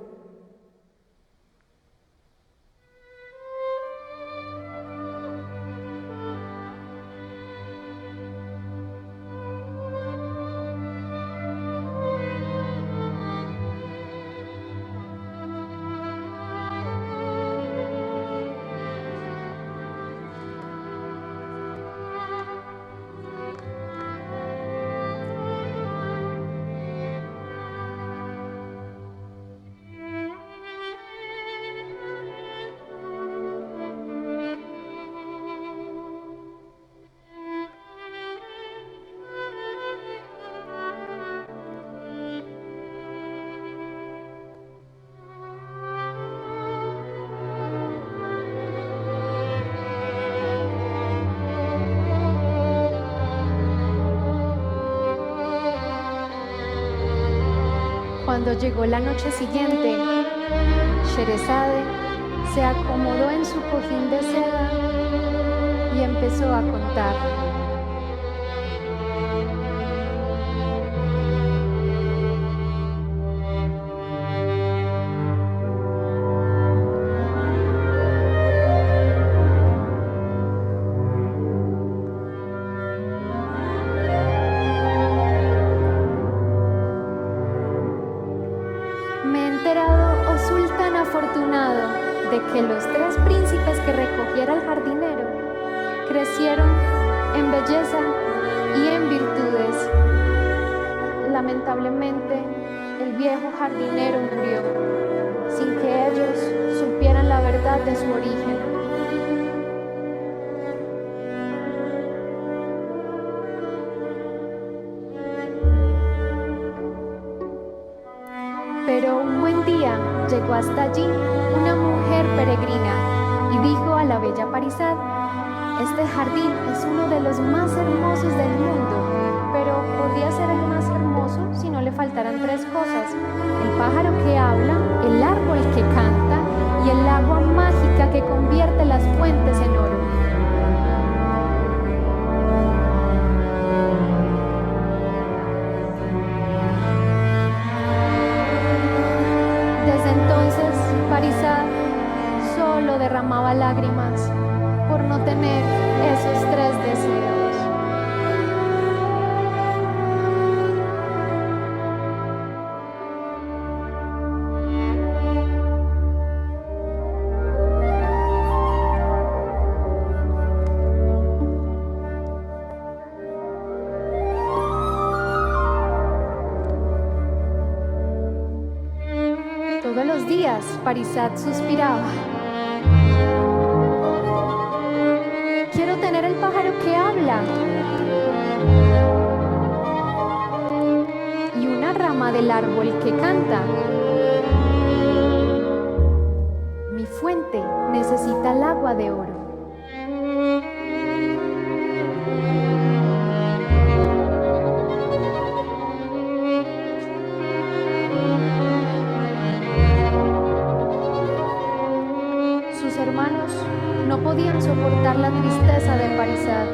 Cuando llegó la noche siguiente, Sheresade se acomodó en su cojín de seda y empezó a contar. De que los 3 príncipes que recogiera el jardinero crecieron en belleza y en virtudes. Lamentablemente, el viejo jardinero murió sin que ellos supieran la verdad de su origen. Pero un buen día llegó hasta allí una mujer peregrina y dijo a la bella Parizad: este jardín es uno de los más hermosos del mundo, pero podría ser el más hermoso si no le faltaran 3 cosas: el pájaro que habla, el árbol que canta y el agua mágica que convierte las fuentes en oro. Desde entonces, Parizad solo derramaba lágrimas por no tener esos 3 deseos. Todos los días Parizad suspiraba. Quiero tener el pájaro que habla y una rama del árbol que canta. Mi fuente necesita el agua de oro. Sus hermanos no podían soportar la tristeza de Parizad.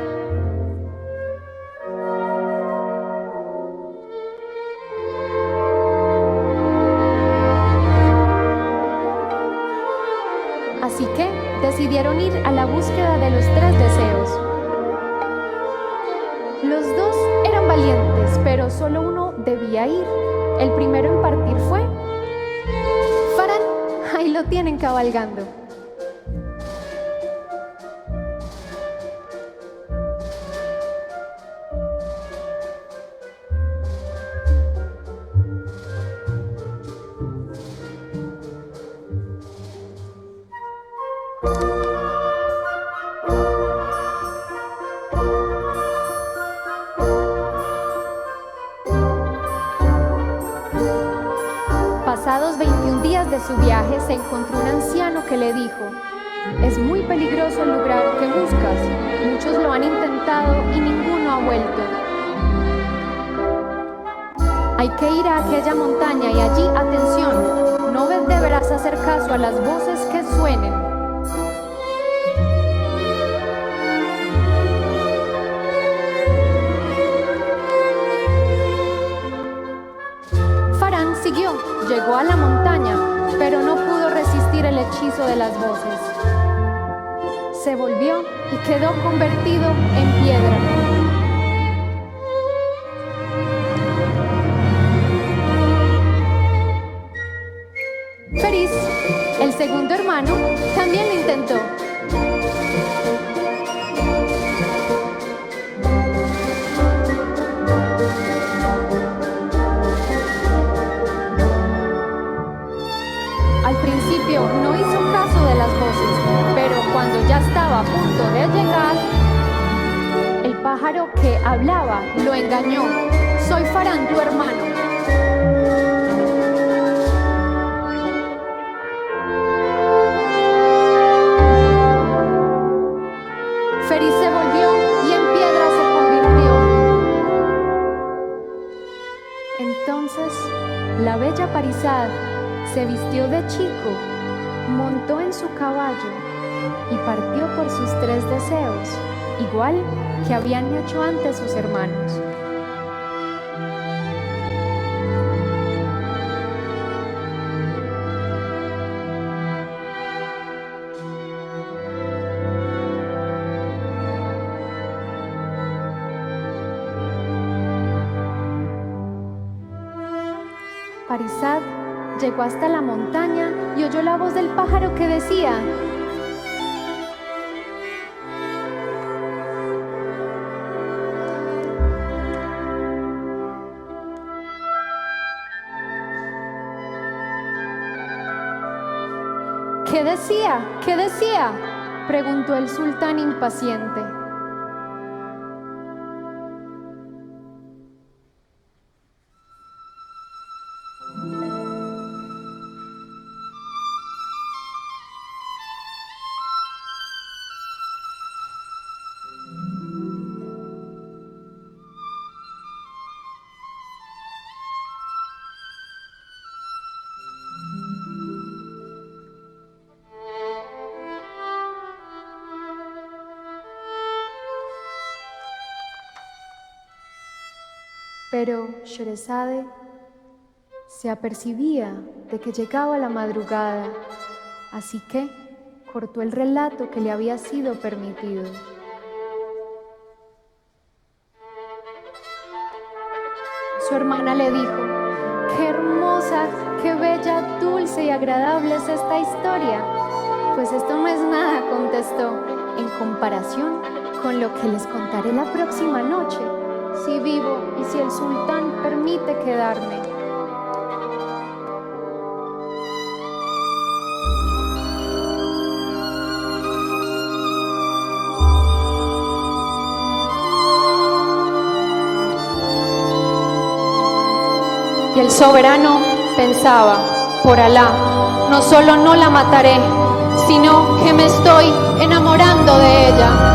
Así que decidieron ir a la búsqueda de los 3 deseos. Los 2 eran valientes, pero solo uno debía ir. El primero en partir fue Farán. Ahí lo tienen cabalgando. Pasados 21 días de su viaje, se encontró un anciano que le dijo: es muy peligroso el lugar que buscas. Muchos lo han intentado y ninguno ha vuelto. Hay que ir a aquella montaña y allí, atención, no deberás hacer caso a las voces que suenen. Farán siguió, llegó a la montaña, pero no pudo resistir el hechizo de las voces. Se volvió y quedó convertido en piedra. Feriz, el segundo hermano, también lo intentó. Al principio no hizo caso de las voces, pero cuando ya estaba a punto de llegar, el pájaro que hablaba lo engañó. Soy Farán, tu hermano. Feriz se volvió y en piedra se convirtió. Entonces, la bella Parizad se vistió de chico, montó en su caballo y partió por sus 3 deseos, igual que habían hecho antes sus hermanos. Parizad llegó hasta la montaña y oyó la voz del pájaro que decía: ¿qué decía? ¿Qué decía?, preguntó el sultán impaciente. Pero Sherezade se apercibía de que llegaba la madrugada, así que cortó el relato que le había sido permitido. Su hermana le dijo: «Qué hermosa, qué bella, dulce y agradable es esta historia». «Pues esto no es nada», contestó, «en comparación con lo que les contaré la próxima noche, si vivo y si el sultán permite quedarme». Y el soberano pensaba: «Por Alá, no solo no la mataré, sino que me estoy enamorando de ella».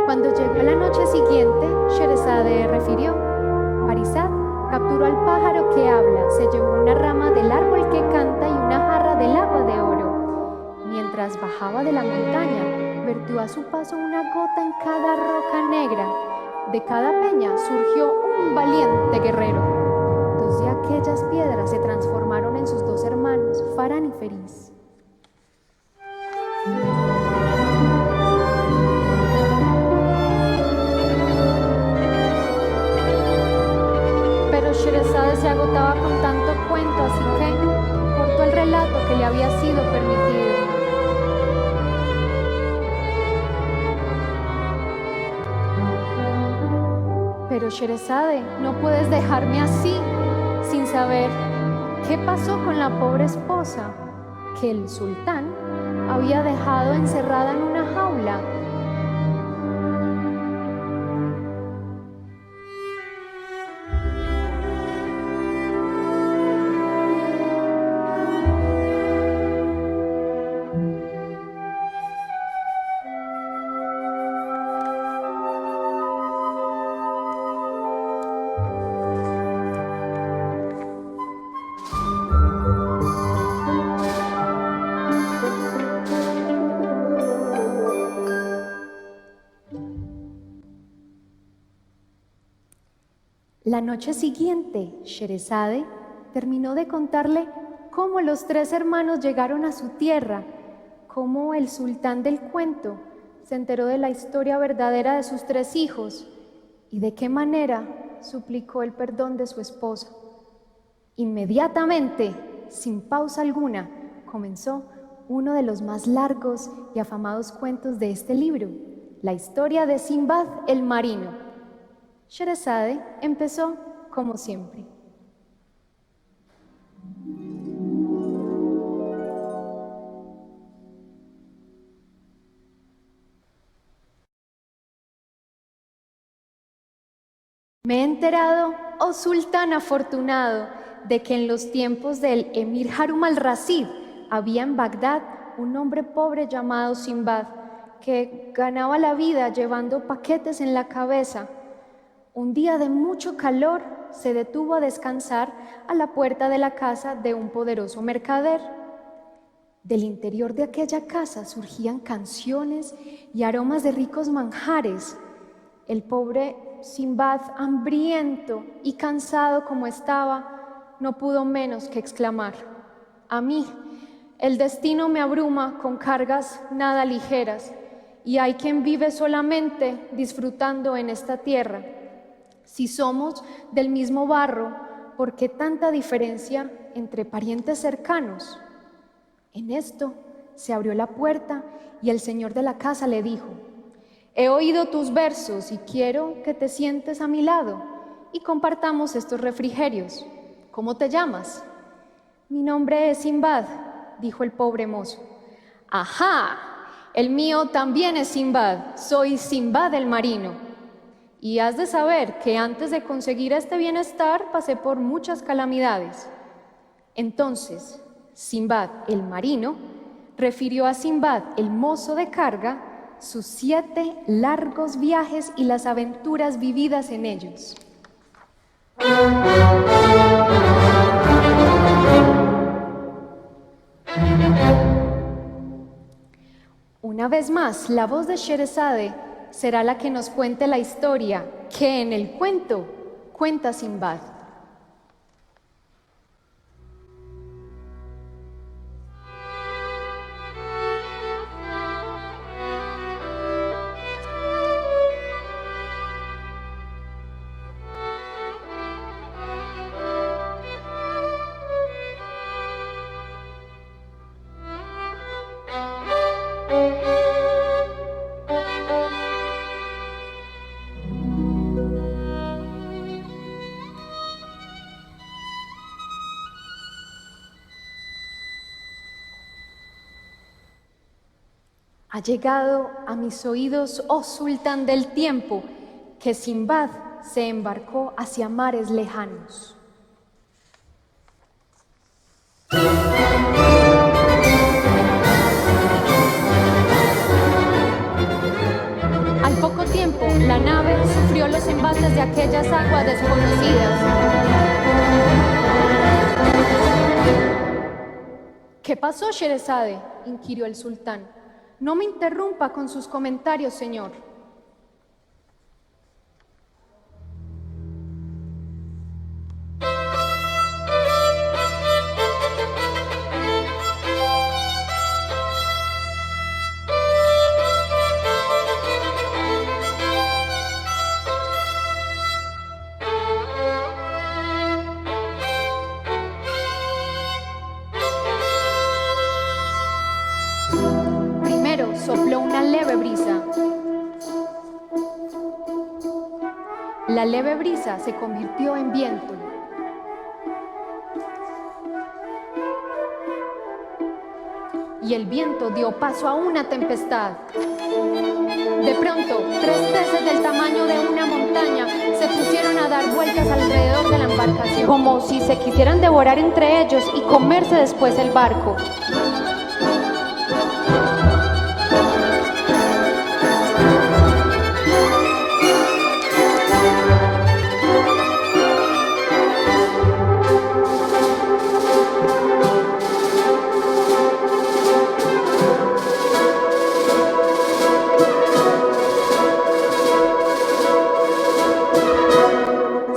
Cuando llegó la noche siguiente, Sherazade refirió: «Parizad capturó al pájaro que habla, se llevó una rama del árbol que canta y una jarra del agua de oro. Mientras bajaba de la montaña, vertió a su paso una gota en cada roca negra. De cada peña surgió un valiente guerrero. Dos de aquellas piedras se transformaron en sus dos hermanos, Farán y Feriz. Pero Sherazade se agotaba con tanto cuento, así que cortó el relato que le había sido permitido. Pero Sherazade, no puedes dejarme así, sin saber qué pasó con la pobre esposa que el sultán había dejado encerrada en una jaula. La noche siguiente, Sherazade terminó de contarle cómo los tres hermanos llegaron a su tierra, cómo el sultán del cuento se enteró de la historia verdadera de sus tres hijos y de qué manera suplicó el perdón de su esposa. Inmediatamente, sin pausa alguna, comenzó uno de los más largos y afamados cuentos de este libro, la historia de Sinbad el marino. Sherazade empezó como siempre. Me he enterado, oh sultán afortunado, de que en los tiempos del emir Harun al-Rashid había en Bagdad un hombre pobre llamado Sinbad, que ganaba la vida llevando paquetes en la cabeza. Un día de mucho calor se detuvo a descansar a la puerta de la casa de un poderoso mercader. Del interior de aquella casa surgían canciones y aromas de ricos manjares. El pobre Sinbad, hambriento y cansado como estaba, no pudo menos que exclamar: «A mí, el destino me abruma con cargas nada ligeras, y hay quien vive solamente disfrutando en esta tierra. Si somos del mismo barro, ¿por qué tanta diferencia entre parientes cercanos?». En esto se abrió la puerta y el señor de la casa le dijo: «He oído tus versos y quiero que te sientes a mi lado y compartamos estos refrigerios. ¿Cómo te llamas?». «Mi nombre es Sinbad», dijo el pobre mozo. «Ajá, el mío también es Sinbad, soy Sinbad el marino. Y has de saber que antes de conseguir este bienestar pasé por muchas calamidades». Entonces, Sinbad el marino refirió a Sinbad el mozo de carga sus 7 largos viajes y las aventuras vividas en ellos. Una vez más, la voz de Sherazade será la que nos cuente la historia que en el cuento cuenta Sinbad. Ha llegado a mis oídos, oh sultán del tiempo, que Sinbad se embarcó hacia mares lejanos. Al poco tiempo, la nave sufrió los embates de aquellas aguas desconocidas. ¿Qué pasó, Sherazade?, inquirió el sultán. No me interrumpa con sus comentarios, señor. Sopló una leve brisa. La leve brisa se convirtió en viento. Y el viento dio paso a una tempestad. De pronto, 3 peces del tamaño de una montaña se pusieron a dar vueltas alrededor de la embarcación, como si se quisieran devorar entre ellos y comerse después el barco.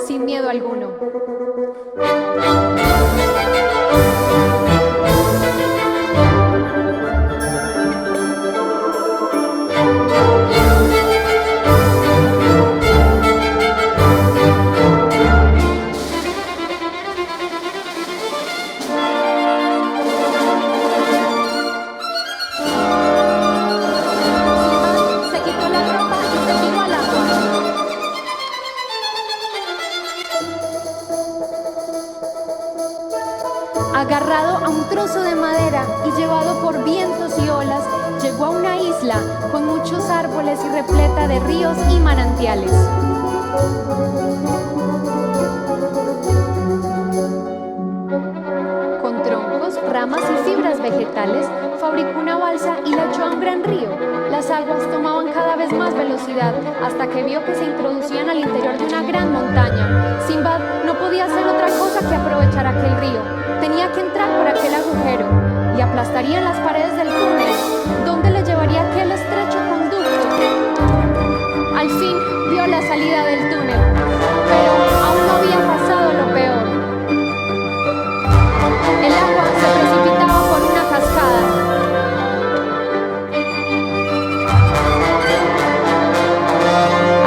Sin miedo alguno. Se quitó la ropa y se tiró al agua. Agarrado a un trozo de madera y llevado por vientos y olas, llegó a una isla con muchos árboles y repleta de ríos y manantiales. Con troncos, ramas y fibras vegetales, fabricó una balsa y la echó a un gran río. Las aguas tomaban cada vez más velocidad hasta que vio que se introducían al interior de una gran montaña. Sinbad no podía hacer otra cosa que aprovechar aquel río. Tenía que entrar por aquel agujero y aplastarían las paredes del túnel, donde le llevaría aquel estrecho conducto. Al fin vio la salida del túnel, pero aún no había pasado lo peor. El agua se precipitaba por una cascada.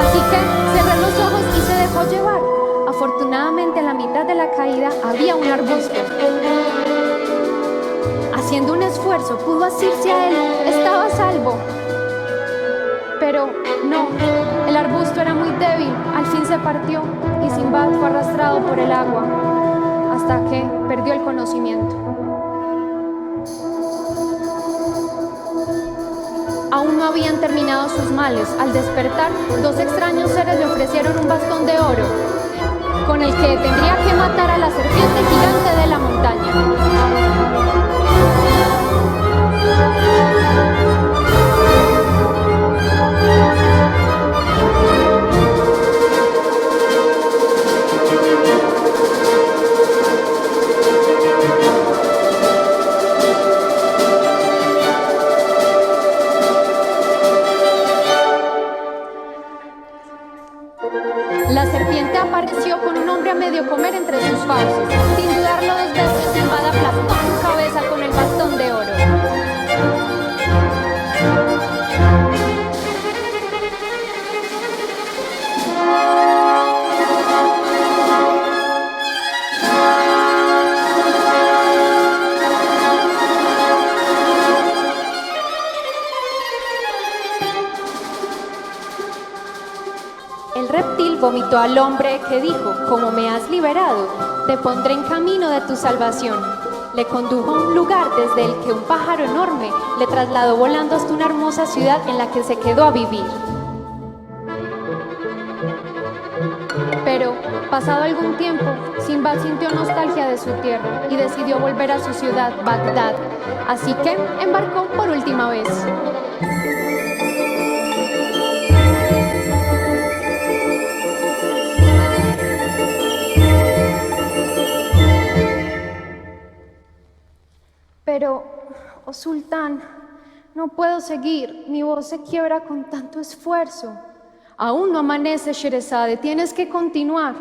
Así que cerró los ojos y se dejó llevar. Afortunadamente, a la mitad de la caída había un arbusto. Haciendo un esfuerzo, pudo asirse a él. Estaba a salvo. Pero no, el arbusto era muy débil. Al fin se partió y Sinbad fue arrastrado por el agua hasta que perdió el conocimiento. Aún no habían terminado sus males. Al despertar, 2 extraños seres le ofrecieron un bastón de oro con el que tendría que matar a la serpiente gigante de la montaña. Jibril vomitó al hombre que dijo: como me has liberado, te pondré en camino de tu salvación. Le condujo a un lugar desde el que un pájaro enorme le trasladó volando hasta una hermosa ciudad en la que se quedó a vivir. Pero, pasado algún tiempo, Sinbad sintió nostalgia de su tierra y decidió volver a su ciudad, Bagdad. Así que embarcó por última vez. Pero, oh sultán, no puedo seguir, mi voz se quiebra con tanto esfuerzo. Aún no amanece, Sherezade, tienes que continuar.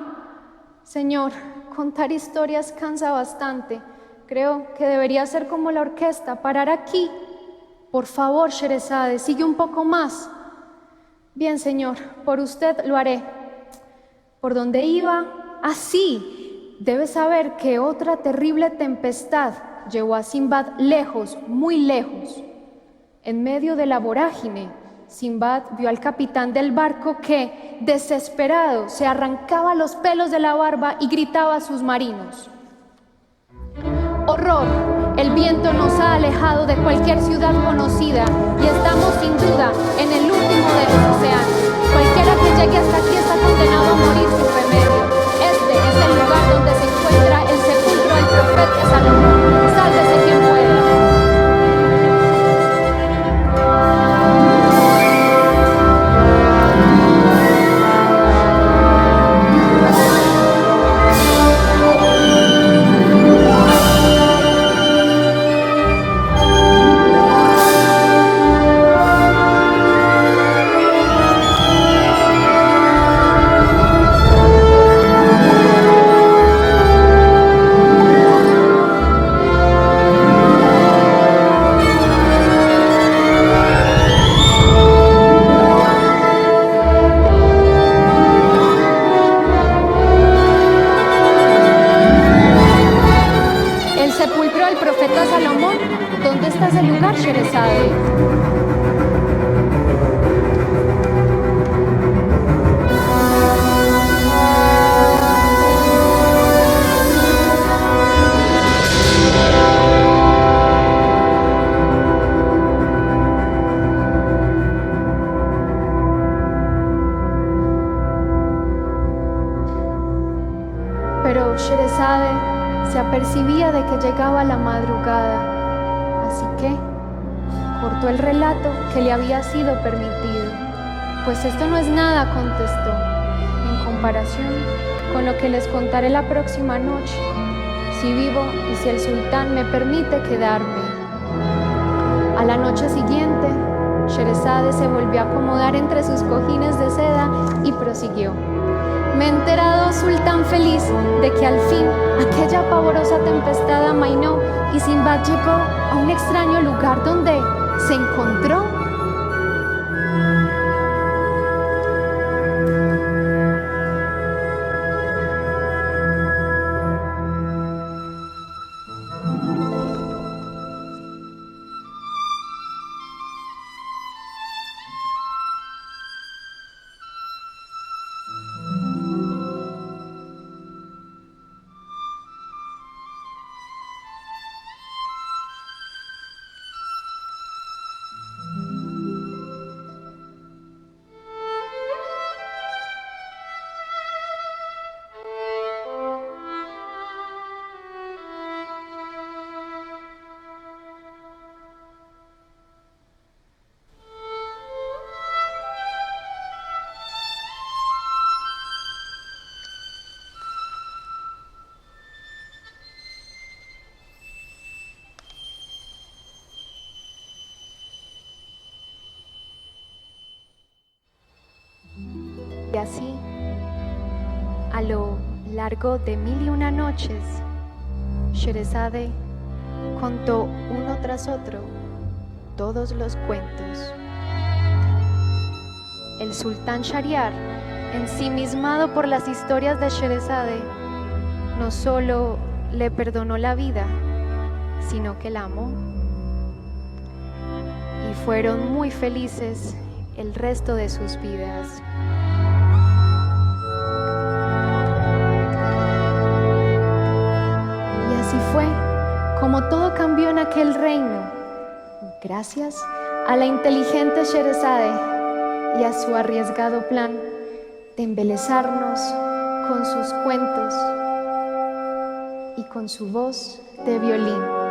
Señor, contar historias cansa bastante. Creo que debería ser como la orquesta, parar aquí. Por favor, Sherezade, sigue un poco más. Bien, señor, por usted lo haré. ¿Por dónde iba? Ah, sí, debes saber que otra terrible tempestad llevó a Sinbad lejos, muy lejos. En medio de la vorágine, Sinbad vio al capitán del barco que, desesperado, se arrancaba los pelos de la barba y gritaba a sus marinos: ¡horror! El viento nos ha alejado de cualquier ciudad conocida y estamos sin duda en el último de los océanos. Cualquiera que llegue hasta aquí está condenado a morir sin remedio. Este es el lugar donde se encuentra el sepulcro del profeta Salomón. Sálvese quien pueda. Pero Sherezade se apercibía de que llegaba la madrugada, así que cortó el relato que le había sido permitido. Pues esto no es nada, contestó, en comparación con lo que les contaré la próxima noche, si vivo y si el sultán me permite quedarme. A la noche siguiente, Sherezade se volvió a acomodar entre sus cojines de seda y prosiguió: me he enterado, sultán feliz, de que al fin aquella pavorosa tempestad amainó y Sinbad llegó a un extraño lugar donde se encontró. Y así, a lo largo de 1001 noches, Sherezade contó uno tras otro todos los cuentos. El sultán Shahriar, ensimismado por las historias de Sherezade, no solo le perdonó la vida, sino que la amó. Y fueron muy felices el resto de sus vidas. fue como todo cambió en aquel reino, gracias a la inteligente Sheresade y a su arriesgado plan de embelezarnos con sus cuentos y con su voz de violín.